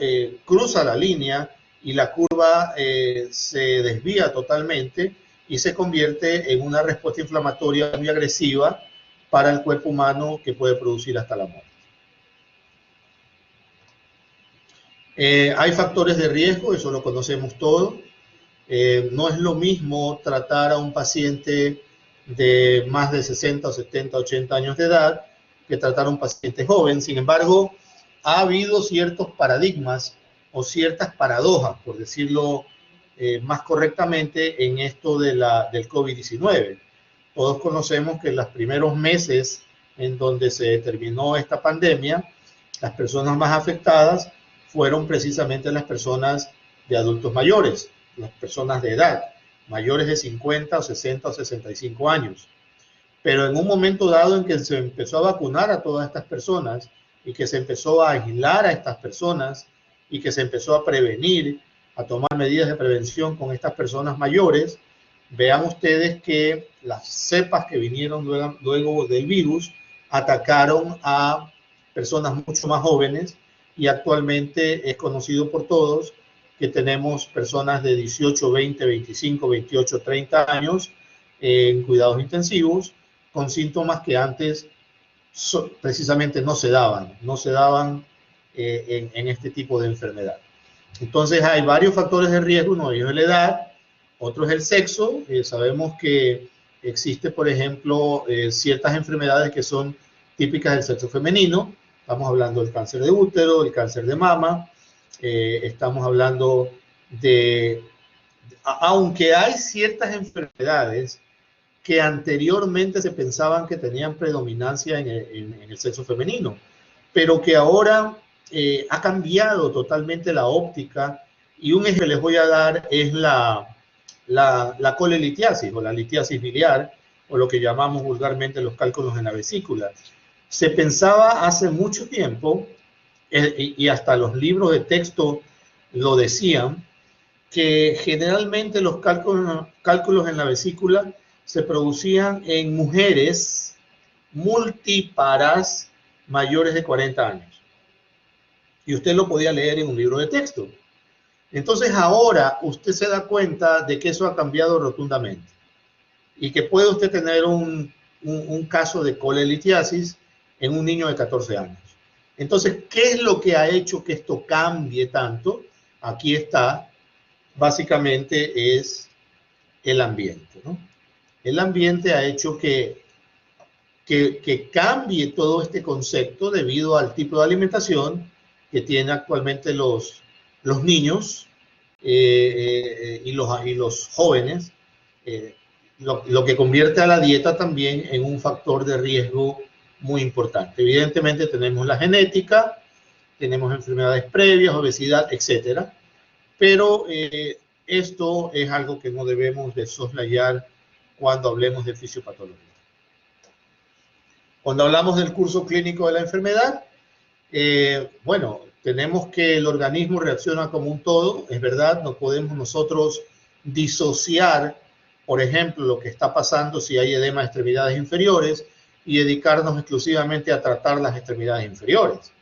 cruza la línea y la curva se desvía totalmente y se convierte en una respuesta inflamatoria muy agresiva para el cuerpo humano que puede producir hasta la muerte. Hay factores de riesgo, eso lo conocemos todos. No es lo mismo tratar a un paciente de más de 60, 70, 80 años de edad que tratar a un paciente joven. Sin embargo, ha habido ciertos paradigmas o ciertas paradojas, por decirlo más correctamente, en esto del COVID-19. Todos conocemos que en los primeros meses en donde se determinó esta pandemia, las personas más afectadas fueron precisamente las personas de adultos mayores, las personas de edad, mayores de 50 o 60 o 65 años. Pero en un momento dado en que se empezó a vacunar a todas estas personas y que se empezó a aislar a estas personas y que se empezó a prevenir, a tomar medidas de prevención con estas personas mayores, vean ustedes que las cepas que vinieron luego del virus atacaron a personas mucho más jóvenes y actualmente es conocido por todos que tenemos personas de 18, 20, 25, 28, 30 años en cuidados intensivos con síntomas que antes precisamente no se daban en este tipo de enfermedad. Entonces hay varios factores de riesgo, uno de ellos es la edad, otro es el sexo. Sabemos que existe, por ejemplo, ciertas enfermedades que son típicas del sexo femenino. Estamos hablando del cáncer de útero, del cáncer de mama, estamos hablando de aunque hay ciertas enfermedades que anteriormente se pensaban que tenían predominancia en el sexo femenino, pero que ahora ha cambiado totalmente la óptica, y un ejemplo que les voy a dar es la colelitiasis o la litiasis biliar, o lo que llamamos vulgarmente los cálculos en la vesícula. Se pensaba hace mucho tiempo, y hasta los libros de texto lo decían, que generalmente los cálculos en la vesícula se producían en mujeres multíparas mayores de 40 años. Y usted lo podía leer en un libro de texto. Entonces ahora usted se da cuenta de que eso ha cambiado rotundamente y que puede usted tener un caso de colelitiasis en un niño de 14 años. Entonces, ¿qué es lo que ha hecho que esto cambie tanto? Aquí está, básicamente es el ambiente, ¿no? El ambiente ha hecho que cambie todo este concepto debido al tipo de alimentación que tienen actualmente los niños y los jóvenes, lo que convierte a la dieta también en un factor de riesgo muy importante. Evidentemente tenemos la genética, tenemos enfermedades previas, obesidad, etcétera, pero esto es algo que no debemos de soslayar cuando hablemos de fisiopatología. Cuando hablamos del curso clínico de la enfermedad, bueno, tenemos que el organismo reacciona como un todo, es verdad, no podemos nosotros disociar, por ejemplo, lo que está pasando si hay edema de extremidades inferiores y dedicarnos exclusivamente a tratar las extremidades inferiores.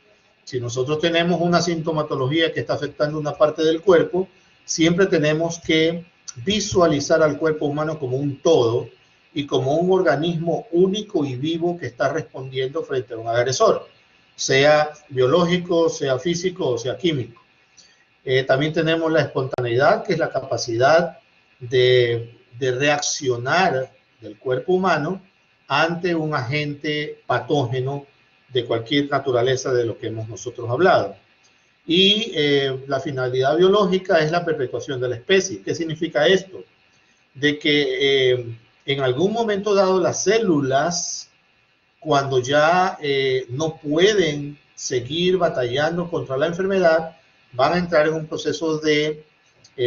Si nosotros tenemos una sintomatología que está afectando una parte del cuerpo, siempre tenemos que visualizar al cuerpo humano como un todo y como un organismo único y vivo que está respondiendo frente a un agresor, sea biológico, sea físico o sea químico. También tenemos la espontaneidad, que es la capacidad de reaccionar del cuerpo humano ante un agente patógeno de cualquier naturaleza de lo que hemos nosotros hablado. Y la finalidad biológica es la perpetuación de la especie. ¿Qué significa esto? De que en algún momento dado las células, cuando ya no pueden seguir batallando contra la enfermedad, van a entrar en un proceso de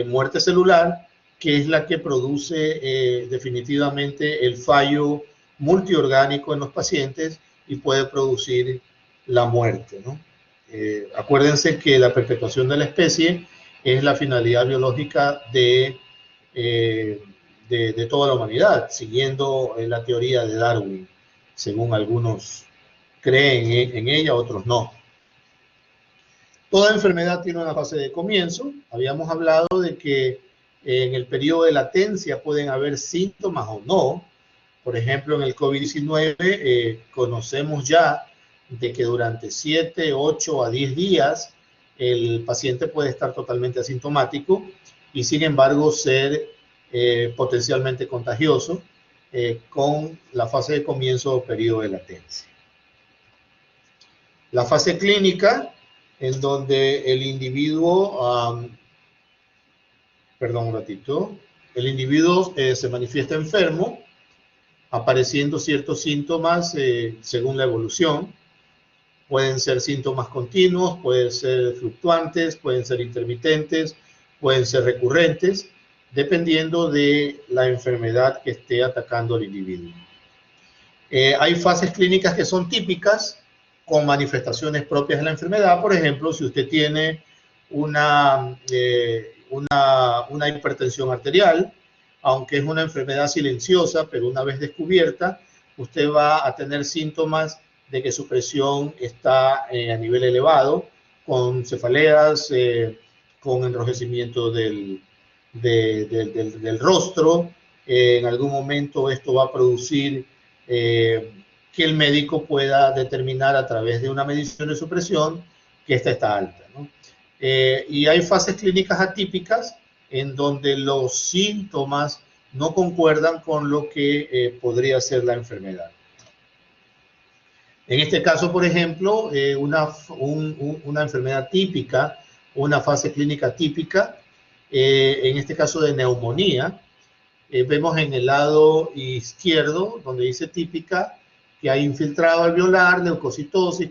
muerte celular, que es la que produce definitivamente el fallo multiorgánico en los pacientes y puede producir la muerte, ¿no? Acuérdense que la perpetuación de la especie es la finalidad biológica de toda la humanidad, siguiendo la teoría de Darwin, según algunos creen en ella, otros no. Toda enfermedad tiene una fase de comienzo. Habíamos hablado de que en el periodo de latencia pueden haber síntomas o no. Por ejemplo, en el COVID-19 conocemos ya de que durante 7, 8 a 10 días el paciente puede estar totalmente asintomático y sin embargo ser potencialmente contagioso con la fase de comienzo o periodo de latencia. La fase clínica, en donde el individuo, perdón un ratito, el individuo se manifiesta enfermo, apareciendo ciertos síntomas según la evolución. Pueden ser síntomas continuos, pueden ser fluctuantes, pueden ser intermitentes, pueden ser recurrentes, dependiendo de la enfermedad que esté atacando al individuo. Hay fases clínicas que son típicas, con manifestaciones propias de la enfermedad. Por ejemplo, si usted tiene una hipertensión arterial, aunque es una enfermedad silenciosa, pero una vez descubierta, usted va a tener síntomas de que su presión está a nivel elevado, con cefaleas, con enrojecimiento del rostro. En algún momento esto va a producir que el médico pueda determinar a través de una medición de su presión que esta está alta, ¿no? Y hay fases clínicas atípicas en donde los síntomas no concuerdan con lo que podría ser la enfermedad. En este caso, por ejemplo, una enfermedad típica, una fase clínica típica, en este caso de neumonía. Vemos en el lado izquierdo, donde dice típica, que hay infiltrado alveolar, leucocitosis,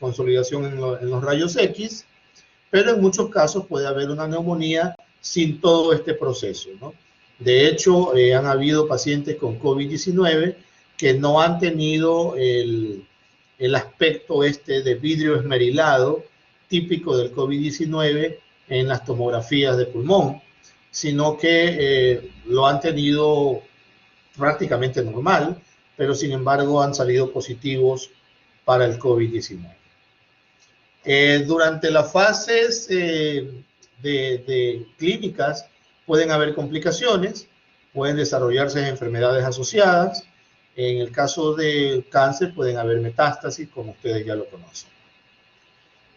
consolidación en los rayos X, pero en muchos casos puede haber una neumonía sin todo este proceso, ¿no? De hecho, han habido pacientes con COVID-19 que no han tenido el aspecto este de vidrio esmerilado típico del COVID-19 en las tomografías de pulmón, sino que lo han tenido prácticamente normal, pero sin embargo han salido positivos para el COVID-19. Durante las fases de clínicas pueden haber complicaciones, pueden desarrollarse enfermedades asociadas. En el caso del cáncer pueden haber metástasis, como ustedes ya lo conocen.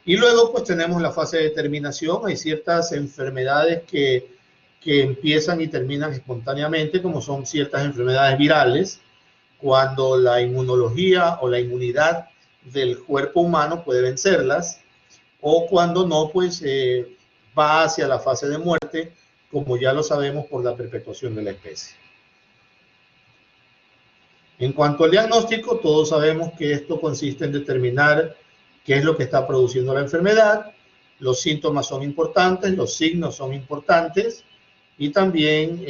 Y luego pues tenemos la fase de terminación. Hay ciertas enfermedades que empiezan y terminan espontáneamente, como son ciertas enfermedades virales, cuando la inmunología o la inmunidad del cuerpo humano puede vencerlas, o cuando no, pues va hacia la fase de muerte, como ya lo sabemos por la perpetuación de la especie. En cuanto al diagnóstico, todos sabemos que esto consiste en determinar qué es lo que está produciendo la enfermedad. Los síntomas son importantes, los signos son importantes, y también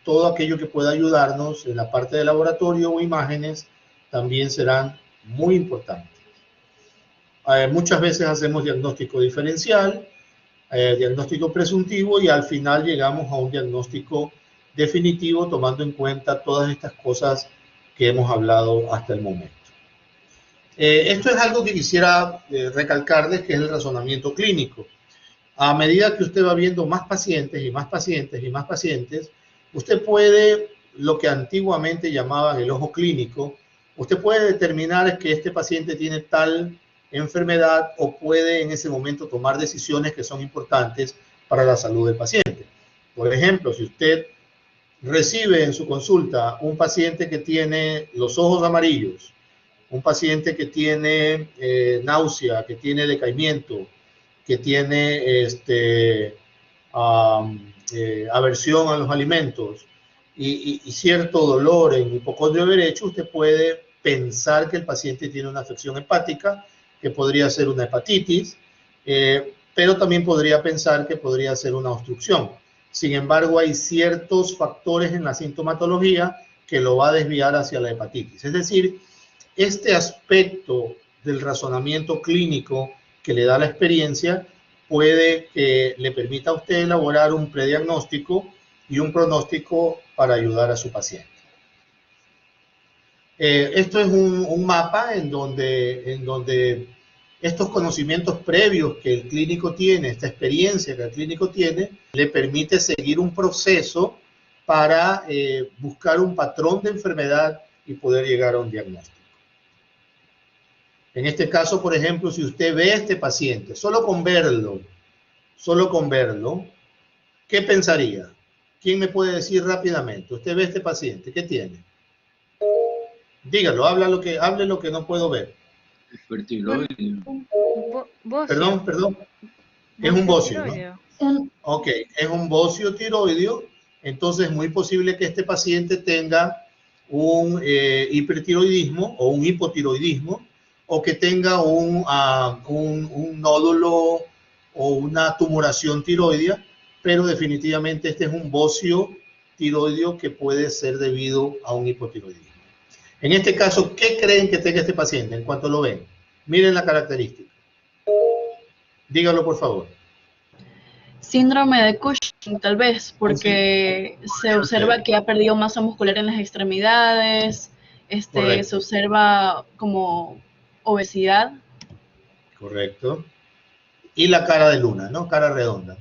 todo aquello que pueda ayudarnos en la parte de laboratorio o imágenes también serán muy importantes. Muchas veces hacemos diagnóstico diferencial, diagnóstico presuntivo, y al final llegamos a un diagnóstico definitivo tomando en cuenta todas estas cosas que hemos hablado hasta el momento. Esto es algo que quisiera recalcarles, que es el razonamiento clínico. A medida que usted va viendo más pacientes y más pacientes y más pacientes, usted puede, lo que antiguamente llamaban el ojo clínico, usted puede determinar que este paciente tiene tal enfermedad, o puede en ese momento tomar decisiones que son importantes para la salud del paciente. Por ejemplo, si usted recibe en su consulta un paciente que tiene los ojos amarillos, un paciente que tiene náusea, que tiene decaimiento, que tiene aversión a los alimentos y cierto dolor en hipocondrio derecho, usted puede pensar que el paciente tiene una afección hepática, que podría ser una hepatitis, pero también podría pensar que podría ser una obstrucción. Sin embargo, hay ciertos factores en la sintomatología que lo va a desviar hacia la hepatitis. Es decir, este aspecto del razonamiento clínico que le da la experiencia puede que le permita a usted elaborar un prediagnóstico y un pronóstico para ayudar a su paciente. Esto es un mapa en donde estos conocimientos previos que el clínico tiene, esta experiencia que el clínico tiene, le permite seguir un proceso para buscar un patrón de enfermedad y poder llegar a un diagnóstico. En este caso, por ejemplo, si usted ve a este paciente, solo con verlo, ¿qué pensaría? ¿Quién me puede decir rápidamente? Usted ve a este paciente, ¿qué tiene? Dígalo, hable lo que no puedo ver. Perdón. Es un bocio, ¿no? Ok, es un bocio tiroideo. Entonces es muy posible que este paciente tenga un hipertiroidismo o un hipotiroidismo, o que tenga un nódulo o una tumoración tiroidea, pero definitivamente este es un bocio tiroideo que puede ser debido a un hipotiroidismo. En este caso, ¿qué creen que tenga este paciente en cuanto lo ven? Miren la característica. Dígalo, por favor. Síndrome de Cushing, tal vez, porque se observa que ha perdido masa muscular en las extremidades, se observa como obesidad. Correcto. Y la cara de luna, ¿no? Cara redonda.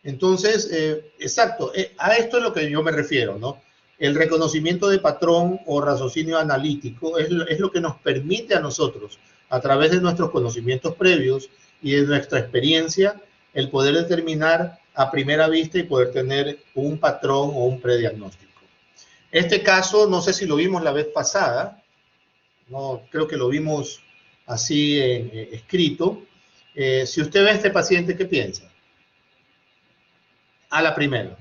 Entonces, exacto, a esto es lo que yo me refiero, ¿no? El reconocimiento de patrón o raciocinio analítico es lo que nos permite a nosotros, a través de nuestros conocimientos previos y de nuestra experiencia, el poder determinar a primera vista y poder tener un patrón o un prediagnóstico. Este caso, no sé si lo vimos la vez pasada, no, creo que lo vimos así escrito. Si usted ve a este paciente, ¿qué piensa? A la primera.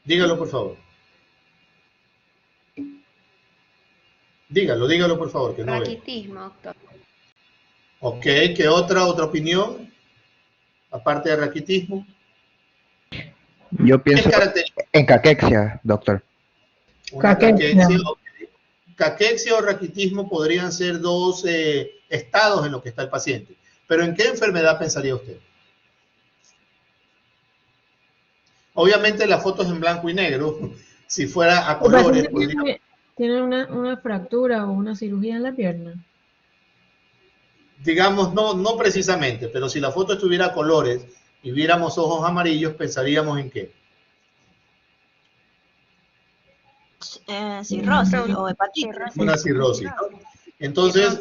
Dígalo, por favor. Dígalo, por favor, que no veo. Raquitismo, doctor. Ok, ¿qué otra opinión? Aparte de raquitismo. Yo pienso en caquexia, doctor. Una caquexia. Caquexia o raquitismo podrían ser dos estados en los que está el paciente. Pero ¿en qué enfermedad pensaría usted? Obviamente la foto es en blanco y negro. Si fuera a colores, podría... ¿Tiene una fractura o una cirugía en la pierna? Digamos, no precisamente, pero si la foto estuviera a colores y viéramos ojos amarillos, pensaríamos en qué. Cirrosis o hepatitis. Una cirrosis, ¿no? Entonces,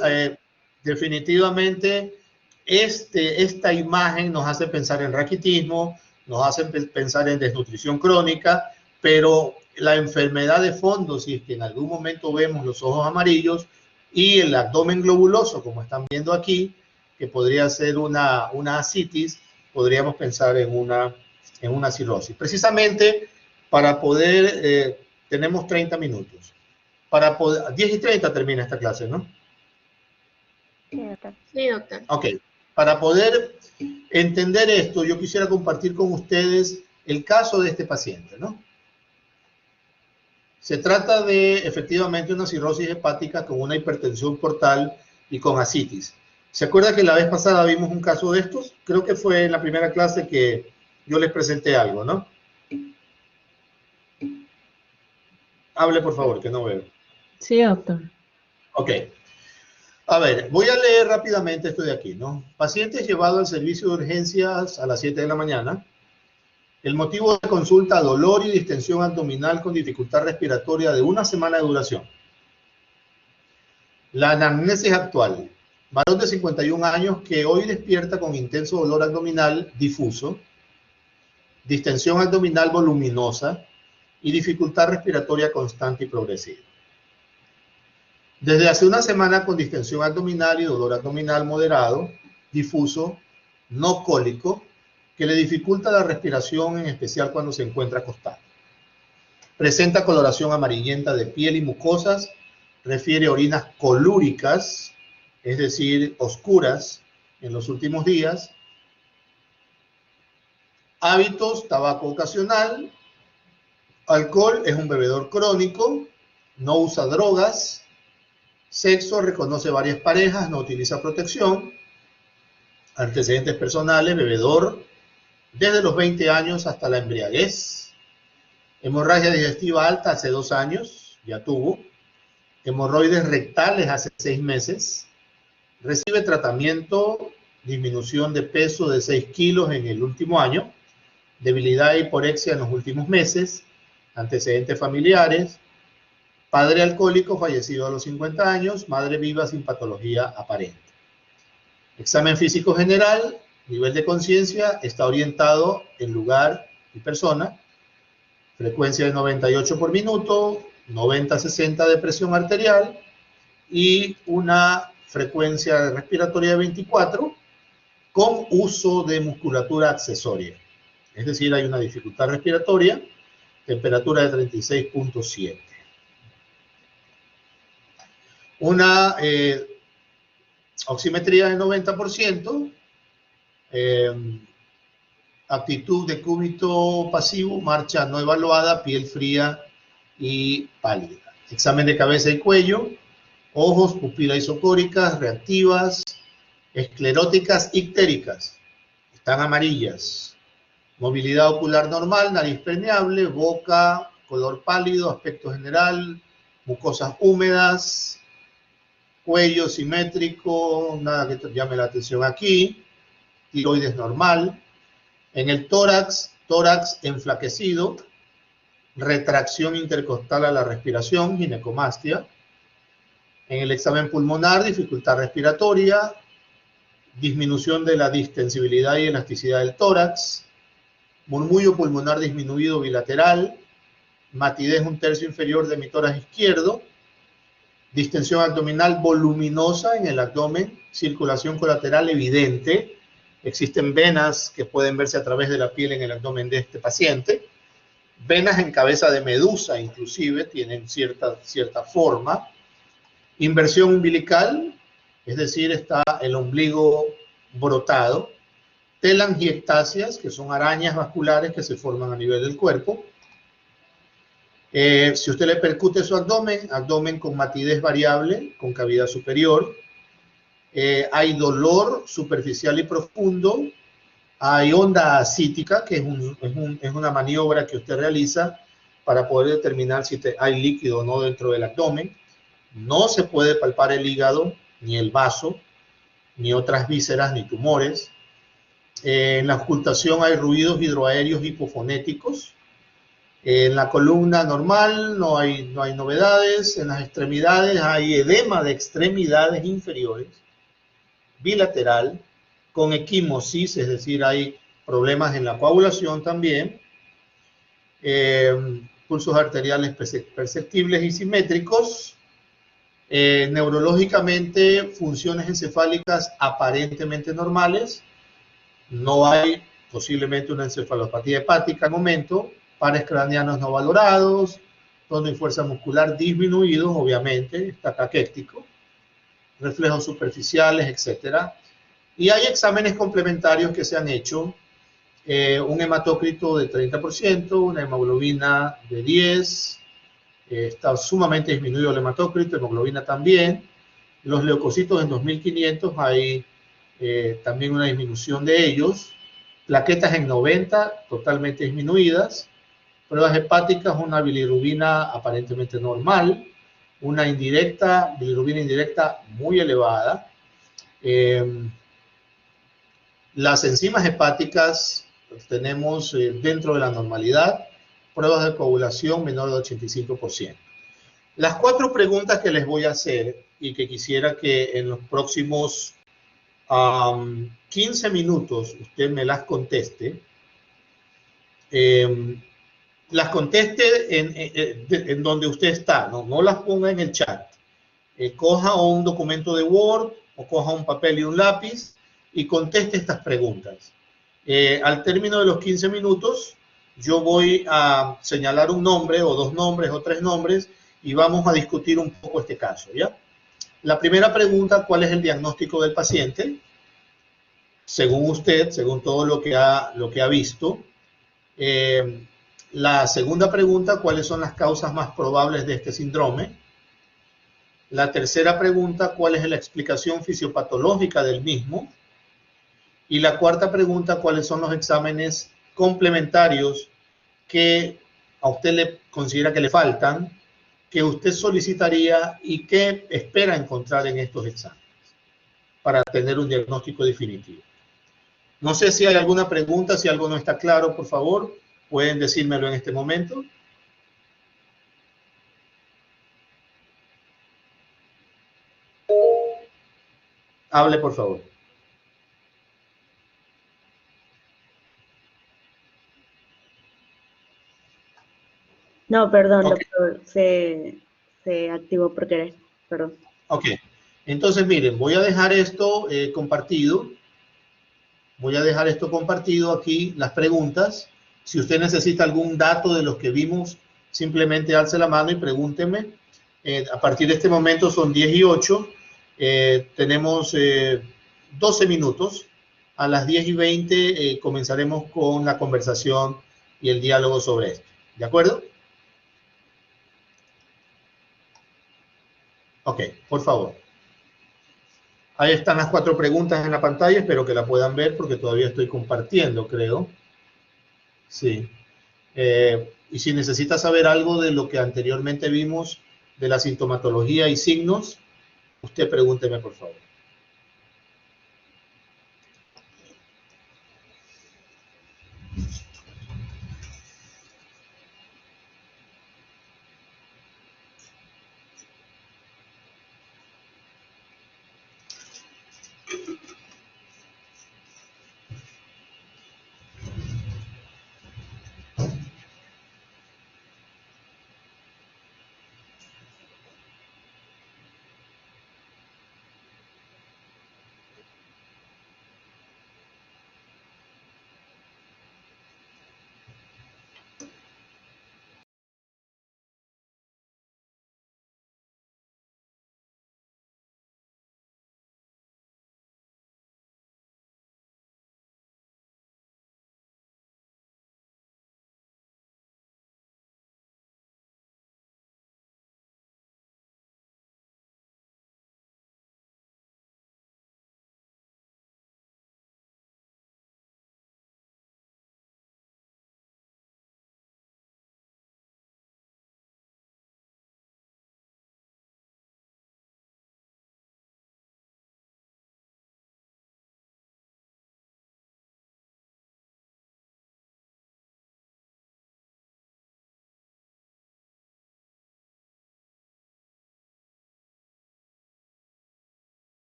definitivamente, esta imagen nos hace pensar en raquitismo, nos hace pensar en desnutrición crónica, pero la enfermedad de fondo, si es que en algún momento vemos los ojos amarillos y el abdomen globuloso, como están viendo aquí, que podría ser una ascitis, podríamos pensar en una cirrosis. Precisamente para poder, tenemos 30 minutos. Para poder, 10:30 termina esta clase, ¿no? Sí, doctor. Ok. Para poder entender esto, yo quisiera compartir con ustedes el caso de este paciente, ¿no? Se trata de, efectivamente, una cirrosis hepática con una hipertensión portal y con ascitis. ¿Se acuerda que la vez pasada vimos un caso de estos? Creo que fue en la primera clase que yo les presenté algo, ¿no? Hable, por favor, que no veo. Sí, doctor. Ok. A ver, voy a leer rápidamente esto de aquí, ¿no? Paciente es llevado al servicio de urgencias a las 7 de la mañana. El motivo de consulta, dolor y distensión abdominal con dificultad respiratoria de 1 semana de duración. La anamnesis actual. Varón de 51 años que hoy despierta con intenso dolor abdominal difuso, distensión abdominal voluminosa y dificultad respiratoria constante y progresiva. Desde hace 1 semana con distensión abdominal y dolor abdominal moderado, difuso, no cólico, que le dificulta la respiración, en especial cuando se encuentra acostado. Presenta coloración amarillenta de piel y mucosas, refiere orinas colúricas, es decir, oscuras en los últimos días. Hábitos, tabaco ocasional, alcohol, es un bebedor crónico, no usa drogas, sexo, reconoce varias parejas, no utiliza protección, antecedentes personales, bebedor, desde los 20 años hasta la embriaguez, hemorragia digestiva alta hace 2 años, ya tuvo, hemorroides rectales hace 6 meses, recibe tratamiento, disminución de peso de 6 kilos en el último año, debilidad e hiporexia en los últimos meses, antecedentes familiares, padre alcohólico fallecido a los 50 años, madre viva sin patología aparente. Examen físico general, nivel de conciencia, está orientado en lugar y persona, frecuencia de 98 por minuto, 90-60 de presión arterial y una frecuencia respiratoria de 24 con uso de musculatura accesoria. Es decir, hay una dificultad respiratoria, temperatura de 36.7. Una oximetría de 90%, actitud de cúbito pasivo, marcha no evaluada, piel fría y pálida. Examen de cabeza y cuello, ojos, pupilas isocóricas, reactivas, escleróticas, ictéricas, están amarillas. Movilidad ocular normal, nariz permeable, boca, color pálido, aspecto general, mucosas húmedas, cuello simétrico, nada que te llame la atención aquí, tiroides normal. En el tórax, tórax enflaquecido, retracción intercostal a la respiración, ginecomastia. En el examen pulmonar, dificultad respiratoria, disminución de la distensibilidad y elasticidad del tórax, murmullo pulmonar disminuido bilateral, matidez 1/3 inferior de mi tórax izquierdo, distensión abdominal voluminosa en el abdomen, circulación colateral evidente. Existen venas que pueden verse a través de la piel en el abdomen de este paciente. Venas en cabeza de medusa, inclusive, tienen cierta forma. Inversión umbilical, es decir, está el ombligo brotado. Telangiectasias, que son arañas vasculares que se forman a nivel del cuerpo. Si usted le percute su abdomen, abdomen con matidez variable, con cavidad superior. Hay dolor superficial y profundo. Hay onda ascítica, que es una maniobra que usted realiza para poder determinar si hay líquido o no dentro del abdomen. No se puede palpar el hígado, ni el vaso, ni otras vísceras, ni tumores. En la auscultación hay ruidos hidroaéreos hipofonéticos. En la columna normal no hay novedades. En las extremidades hay edema de extremidades inferiores, bilateral, con equimosis, es decir, hay problemas en la coagulación también. Pulsos arteriales perceptibles y simétricos. Neurológicamente, funciones encefálicas aparentemente normales. No hay posiblemente una encefalopatía hepática al momento. Pares craneanos no valorados. Tono y fuerza muscular disminuidos, obviamente, está caquéctico. Reflejos superficiales, etcétera. Y hay exámenes complementarios que se han hecho. Un hematócrito de 30%, una hemoglobina de 10%. Está sumamente disminuido el hematócrito, hemoglobina también. Los leucocitos en 2500 hay también una disminución de ellos. Plaquetas en 90, totalmente disminuidas. Pruebas hepáticas, una bilirrubina aparentemente normal. Una indirecta, bilirrubina indirecta muy elevada. Las enzimas hepáticas tenemos dentro de la normalidad. Pruebas de coagulación menor de 85%. Las 4 preguntas que les voy a hacer y que quisiera que en los próximos 15 minutos usted me las conteste, las conteste en donde usted está, no las ponga en el chat. Coja un documento de Word o coja un papel y un lápiz y conteste estas preguntas. Al término de los 15 minutos, yo voy a señalar un nombre o 2 nombres o 3 nombres y vamos a discutir un poco este caso, ¿ya? La primera pregunta, ¿cuál es el diagnóstico del paciente? Según usted, según todo lo que ha visto. La segunda pregunta, ¿cuáles son las causas más probables de este síndrome? La tercera pregunta, ¿cuál es la explicación fisiopatológica del mismo? Y la cuarta pregunta, ¿cuáles son los exámenes complementarios que a usted le considera que le faltan, que usted solicitaría y que espera encontrar en estos exámenes para tener un diagnóstico definitivo? No sé si hay alguna pregunta, si algo no está claro, por favor, pueden decírmelo en este momento. Hable, por favor. No, perdón, Ok. doctor, se activó por querer, perdón. Ok, entonces miren, voy a dejar esto compartido. Voy a dejar esto compartido aquí, las preguntas. Si usted necesita algún dato de los que vimos, simplemente alce la mano y pregúnteme. A partir de este momento son 10:08. Tenemos 12 minutos. A las 10:20 comenzaremos con la conversación y el diálogo sobre esto. ¿De acuerdo? Ok, por favor. Ahí están las 4 preguntas en la pantalla, espero que la puedan ver porque todavía estoy compartiendo, creo. Sí. Y si necesita saber algo de lo que anteriormente vimos de la sintomatología y signos, usted pregúnteme, por favor.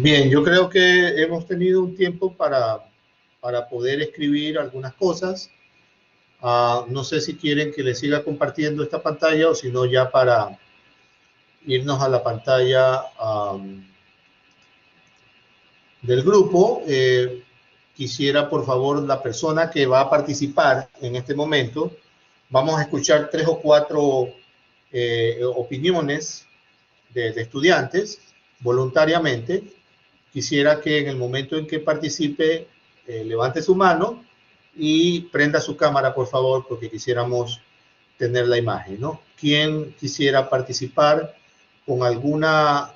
Bien, yo creo que hemos tenido un tiempo para poder escribir algunas cosas. No sé si quieren que les siga compartiendo esta pantalla o si no ya para irnos a la pantalla del grupo. Quisiera, por favor, la persona que va a participar en este momento, vamos a escuchar 3 o 4 opiniones de estudiantes voluntariamente. Quisiera que en el momento en que participe levante su mano y prenda su cámara, por favor, porque quisiéramos tener la imagen, ¿no? ¿Quién quisiera participar con alguna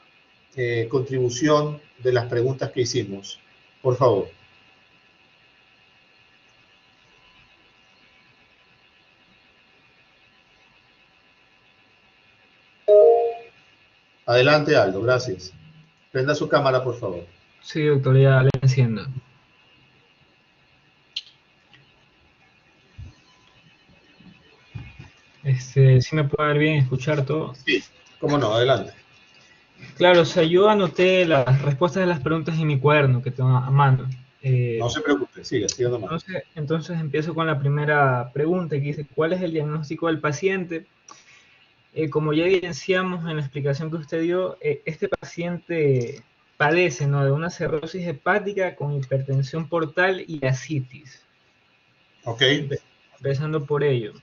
contribución de las preguntas que hicimos? Por favor. Adelante, Aldo, gracias. Prenda su cámara, por favor. Sí, doctor, ya le enciendo. ¿Sí me puede ver bien, escuchar todo? Sí, cómo no, adelante. Claro, o sea, yo anoté las respuestas de las preguntas en mi cuaderno que tengo a mano. No se preocupe, siga nomás. Entonces empiezo con la primera pregunta que dice, ¿cuál es el diagnóstico del paciente? Como ya evidenciamos en la explicación que usted dio, este paciente padece, ¿no?, de una cirrosis hepática con hipertensión portal y ascitis. Ok. Empezando por ello.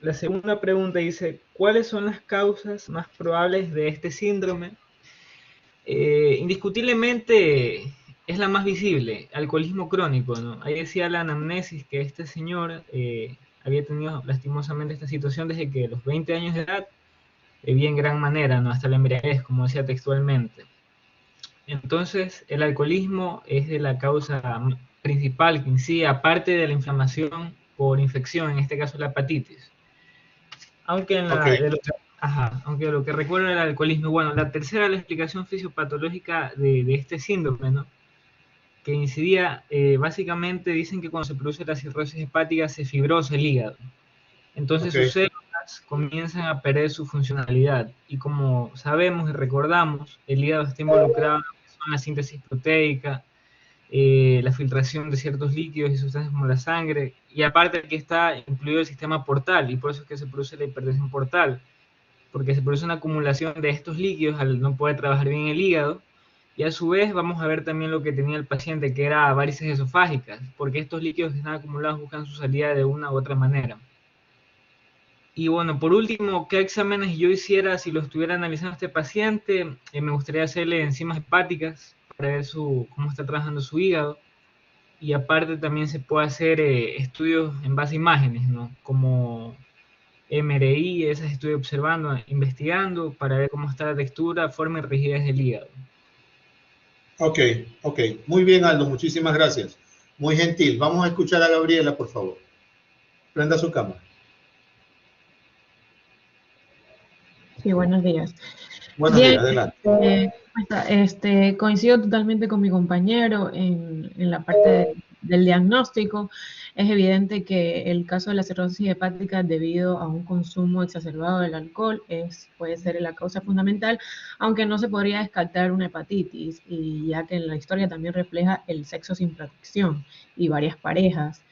La segunda pregunta dice, ¿cuáles son las causas más probables de este síndrome? Indiscutiblemente es la más visible, alcoholismo crónico, ¿no? Ahí decía la anamnesis que este señor había tenido lastimosamente esta situación desde que los 20 años de edad, bebía en gran manera, ¿no?, hasta la embriaguez, como decía textualmente. Entonces, el alcoholismo es de la causa principal que incide, aparte de la inflamación por infección, en este caso la hepatitis. Aunque aunque lo que recuerdo del alcoholismo, bueno, la tercera, la explicación fisiopatológica de este síndrome, ¿no?, que incidía, básicamente dicen que cuando se produce la cirrosis hepática se fibrosa el hígado. Entonces sus células comienzan a perder su funcionalidad. Y como sabemos y recordamos, el hígado está involucrado en lo que son la síntesis proteica, la filtración de ciertos líquidos y sustancias como la sangre, y aparte aquí está incluido el sistema portal, y por eso es que se produce la hipertensión portal, porque se produce una acumulación de estos líquidos al no poder trabajar bien el hígado, y a su vez vamos a ver también lo que tenía el paciente, que era varices esofágicas, porque estos líquidos que están acumulados buscan su salida de una u otra manera. Y bueno, por último, ¿qué exámenes yo hiciera si lo estuviera analizando este paciente? Me gustaría hacerle enzimas hepáticas para ver cómo está trabajando su hígado. Y aparte también se puede hacer estudios en base a imágenes, ¿no?, como MRI, ese estoy observando, investigando para ver cómo está la textura, forma y rigidez del hígado. Ok. Muy bien, Aldo, muchísimas gracias. Muy gentil. Vamos a escuchar a Gabriela, por favor. Prenda su cámara. Sí, buenos días. Buenos días, adelante. Coincido totalmente con mi compañero en la parte del diagnóstico. Es evidente que el caso de la cirrosis hepática debido a un consumo exacerbado del alcohol puede ser la causa fundamental, aunque no se podría descartar una hepatitis, y ya que en la historia también refleja el sexo sin protección y varias parejas.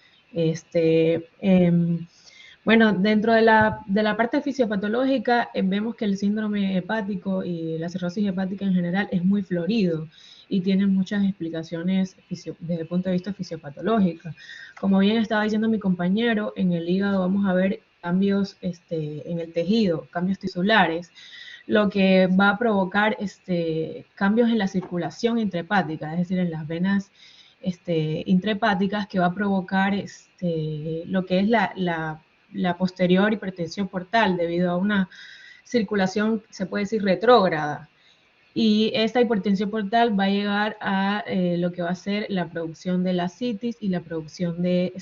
Bueno, dentro de la parte fisiopatológica vemos que el síndrome hepático y la cirrosis hepática en general es muy florido y tiene muchas explicaciones desde el punto de vista fisiopatológico. Como bien estaba diciendo mi compañero, en el hígado vamos a ver cambios en el tejido, cambios tisulares, lo que va a provocar cambios en la circulación intrahepática, es decir, en las venas intrahepáticas, que va a provocar lo que es la posterior hipertensión portal debido a una circulación, se puede decir, retrógrada. Y esta hipertensión portal va a llegar a lo que va a ser la producción de la ascitis y la producción de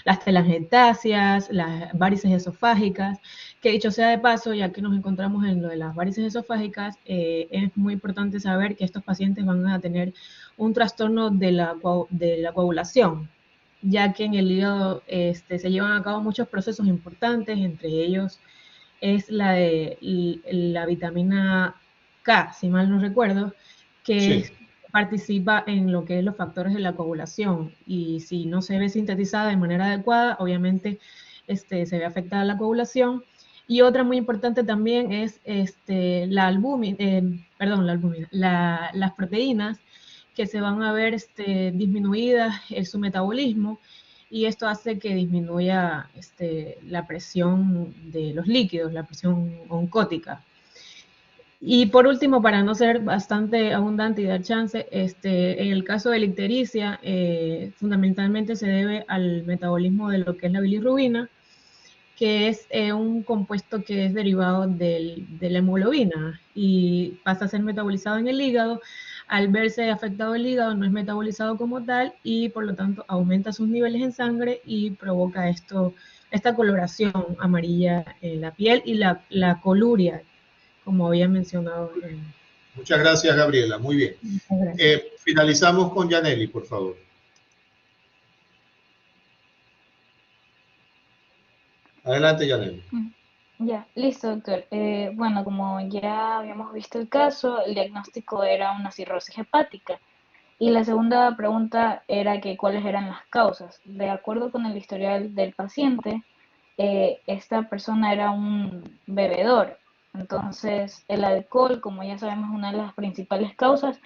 las telangiectasias, las varices esofágicas, que dicho sea de paso, ya que nos encontramos en lo de las varices esofágicas, es muy importante saber que estos pacientes van a tener un trastorno de la coagulación, ya que en el hígado se llevan a cabo muchos procesos importantes, entre ellos es la vitamina K, K, si mal no recuerdo, que Sí. participa en lo que es los factores de la coagulación, y si no se ve sintetizada de manera adecuada, obviamente se ve afectada la coagulación. Y otra muy importante también es la albúmina, las proteínas que se van a ver disminuidas en su metabolismo, y esto hace que disminuya la presión de los líquidos, la presión oncótica. Y por último, para no ser bastante abundante y dar chance, en el caso de la ictericia, fundamentalmente se debe al metabolismo de lo que es la bilirrubina, que es un compuesto que es derivado de la hemoglobina y pasa a ser metabolizado en el hígado. Al verse afectado el hígado, no es metabolizado como tal y por lo tanto aumenta sus niveles en sangre y provoca esta coloración amarilla en la piel y la coluria, como había mencionado. Muchas gracias, Gabriela. Muy bien. Finalizamos con Yaneli, por favor. Adelante, Yaneli. Ya, listo, doctor. Bueno, como ya habíamos visto el caso, el diagnóstico era una cirrosis hepática. Y la segunda pregunta era que cuáles eran las causas. De acuerdo con el historial del paciente, esta persona era un bebedor. Entonces, el alcohol, como ya sabemos, es una de las principales causas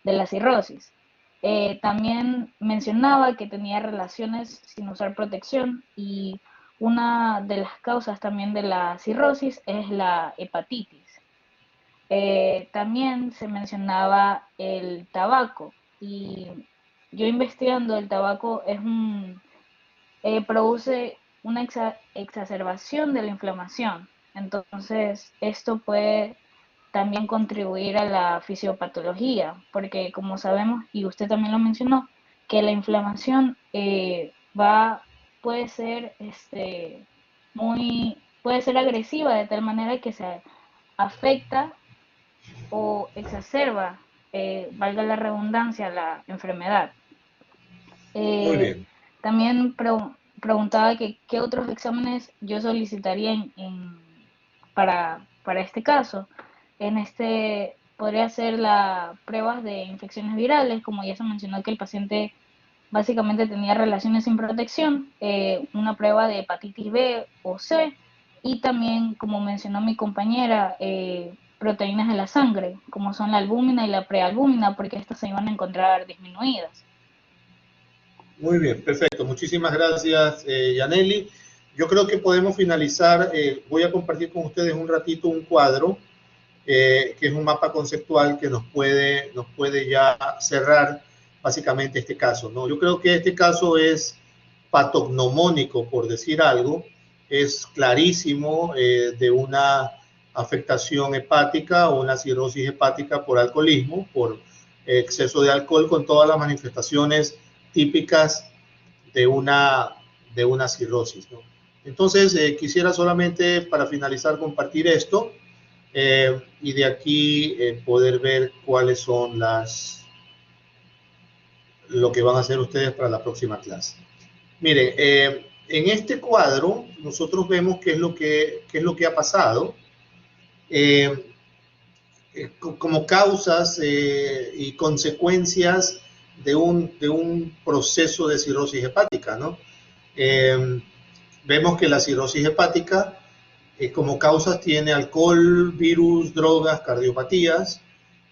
de la cirrosis. También mencionaba que tenía relaciones sin usar protección, y una de las causas también de la cirrosis es la hepatitis. También se mencionaba el tabaco, y yo investigando, el tabaco produce una exacerbación de la inflamación. Entonces, esto puede también contribuir a la fisiopatología, porque como sabemos, y usted también lo mencionó, que la inflamación puede ser puede ser agresiva de tal manera que se afecta o exacerba, valga la redundancia, la enfermedad. Muy bien. También preguntaba que qué otros exámenes yo solicitaría para este caso. Podría ser las pruebas de infecciones virales, como ya se mencionó que el paciente básicamente tenía relaciones sin protección, una prueba de hepatitis B o C, y también, como mencionó mi compañera, proteínas de la sangre, como son la albúmina y la prealbúmina, porque estas se iban a encontrar disminuidas. Muy bien, perfecto. Muchísimas gracias, Yaneli. Yo creo que podemos finalizar. Voy a compartir con ustedes un ratito un cuadro, que es un mapa conceptual que nos puede ya cerrar básicamente este caso, ¿no? Yo creo que este caso es patognomónico, por decir algo, es clarísimo de una afectación hepática o una cirrosis hepática por alcoholismo, por exceso de alcohol, con todas las manifestaciones típicas de una cirrosis, ¿no? Entonces, quisiera solamente para finalizar compartir esto y de aquí poder ver cuáles son lo que van a hacer ustedes para la próxima clase. Miren, en este cuadro nosotros vemos qué es lo que ha pasado como causas y consecuencias de un proceso de cirrosis hepática, ¿no? Vemos que la cirrosis hepática como causas tiene alcohol, virus, drogas, cardiopatías,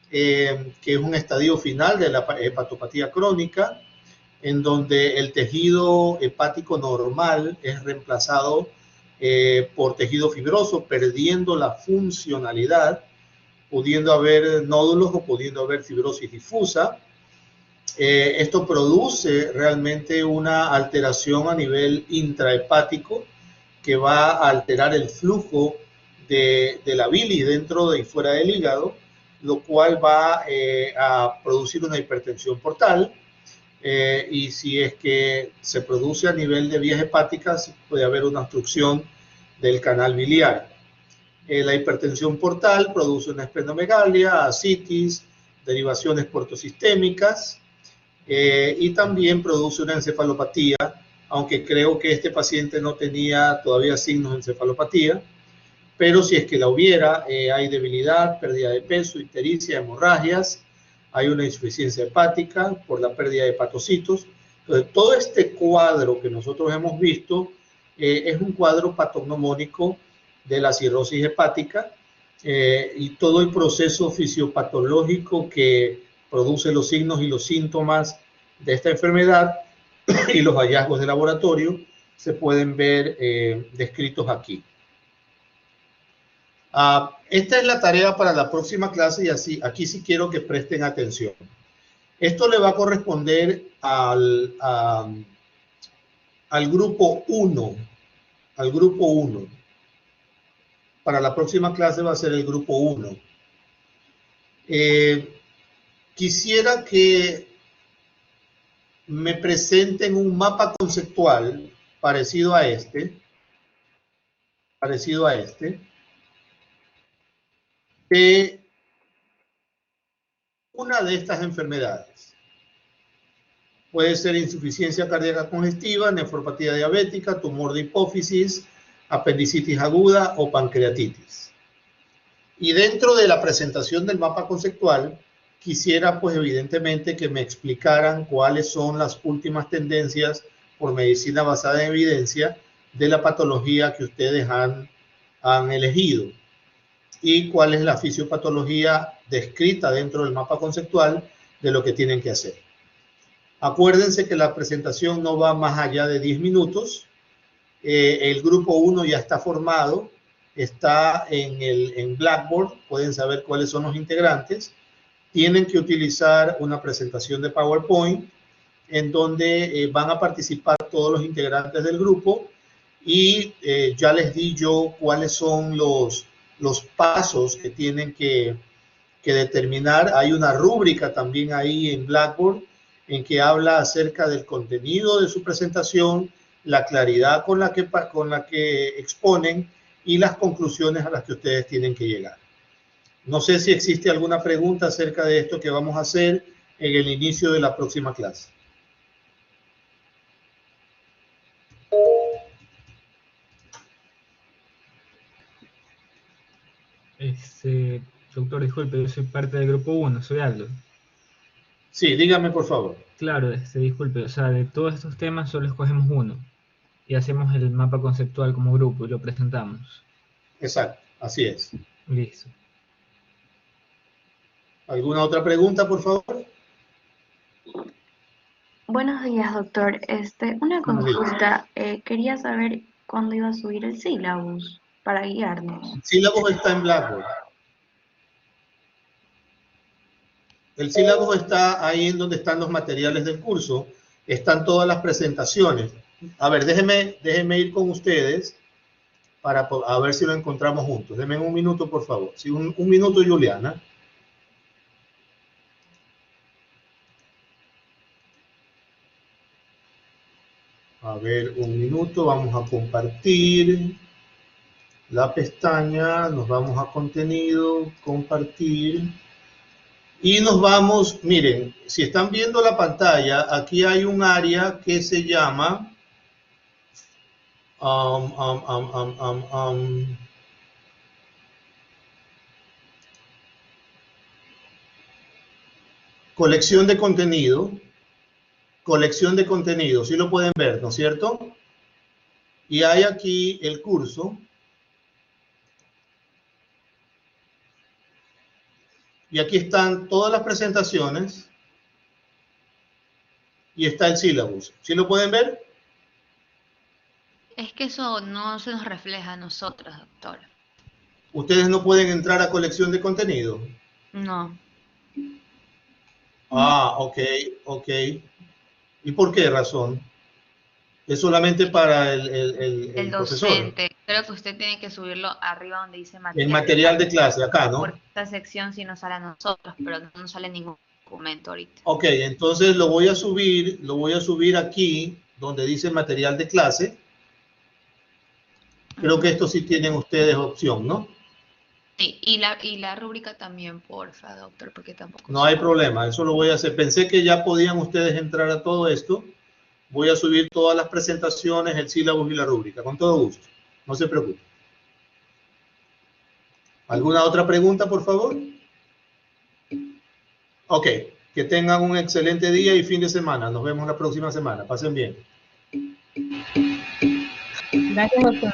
que es un estadio final de la hepatopatía crónica, en donde el tejido hepático normal es reemplazado por tejido fibroso, perdiendo la funcionalidad, pudiendo haber nódulos o pudiendo haber fibrosis difusa. Esto produce realmente una alteración a nivel intrahepático que va a alterar el flujo de la bilis dentro y fuera del hígado, lo cual va a producir una hipertensión portal. Y si es que se produce a nivel de vías hepáticas, puede haber una obstrucción del canal biliar. La hipertensión portal produce una esplenomegalia, ascitis, derivaciones portosistémicas, y también produce una encefalopatía, aunque creo que este paciente no tenía todavía signos de encefalopatía, pero si es que la hubiera, hay debilidad, pérdida de peso, ictericia, hemorragias, hay una insuficiencia hepática por la pérdida de hepatocitos. Entonces, todo este cuadro que nosotros hemos visto es un cuadro patognomónico de la cirrosis hepática y todo el proceso fisiopatológico que produce los signos y los síntomas de esta enfermedad y los hallazgos de laboratorio se pueden ver descritos aquí. Esta es la tarea para la próxima clase y aquí sí quiero que presten atención. Esto le va a corresponder al grupo 1. Al grupo 1. Para la próxima clase va a ser el grupo 1. Quisiera que me presenten un mapa conceptual parecido a este, de una de estas enfermedades. Puede ser insuficiencia cardíaca congestiva, nefropatía diabética, tumor de hipófisis, apendicitis aguda o pancreatitis. Y dentro de la presentación del mapa conceptual, quisiera pues evidentemente que me explicaran cuáles son las últimas tendencias por medicina basada en evidencia de la patología que ustedes han elegido y cuál es la fisiopatología descrita dentro del mapa conceptual de lo que tienen que hacer. Acuérdense que la presentación no va más allá de 10 minutos. El grupo 1 ya está formado, está en Blackboard, pueden saber cuáles son los integrantes. Tienen que utilizar una presentación de PowerPoint en donde van a participar todos los integrantes del grupo y ya les di yo cuáles son los pasos que tienen que determinar. Hay una rúbrica también ahí en Blackboard en que habla acerca del contenido de su presentación, la claridad con la que exponen y las conclusiones a las que ustedes tienen que llegar. No sé si existe alguna pregunta acerca de esto que vamos a hacer en el inicio de la próxima clase. Doctor, disculpe, yo soy parte del grupo 1, soy Aldo. Sí, dígame por favor. Claro, disculpe, o sea, de todos estos temas solo escogemos uno y hacemos el mapa conceptual como grupo y lo presentamos. Exacto, así es. Listo. ¿Alguna otra pregunta, por favor? Buenos días, doctor. Una consulta. Quería saber cuándo iba a subir el sílabus para guiarnos. El sílabus está en Blackboard. El sílabus está ahí en donde están los materiales del curso. Están todas las presentaciones. A ver, déjenme ir con ustedes para a ver si lo encontramos juntos. Denme un minuto, por favor. Sí, un minuto, Juliana. A ver, un minuto. Vamos a compartir la pestaña. Nos vamos a contenido, compartir. Y nos vamos, miren, si están viendo la pantalla, aquí hay un área que se llama colección de contenido. Colección de contenido, sí lo pueden ver, ¿no es cierto? Y hay aquí el curso. Y aquí están todas las presentaciones. Y está el sílabus. ¿Sí lo pueden ver? Es que eso no se nos refleja a nosotros, doctor. ¿Ustedes no pueden entrar a colección de contenido? No. Ah, ok. ¿Y por qué razón? Es solamente para el profesor. Docente. Creo que usted tiene que subirlo arriba donde dice material. El material de clase, acá, ¿no? Porque esta sección sí nos sale a nosotros, pero no nos sale ningún documento ahorita. Ok, entonces lo voy a subir aquí, donde dice material de clase. Creo que esto sí tienen ustedes opción, ¿no? Sí, y la rúbrica también, porfa, doctor, porque tampoco... No hay problema, eso lo voy a hacer. Pensé que ya podían ustedes entrar a todo esto. Voy a subir todas las presentaciones, el sílabus y la rúbrica, con todo gusto. No se preocupen. ¿Alguna otra pregunta, por favor? Ok, que tengan un excelente día y fin de semana. Nos vemos la próxima semana. Pasen bien. Gracias, doctor.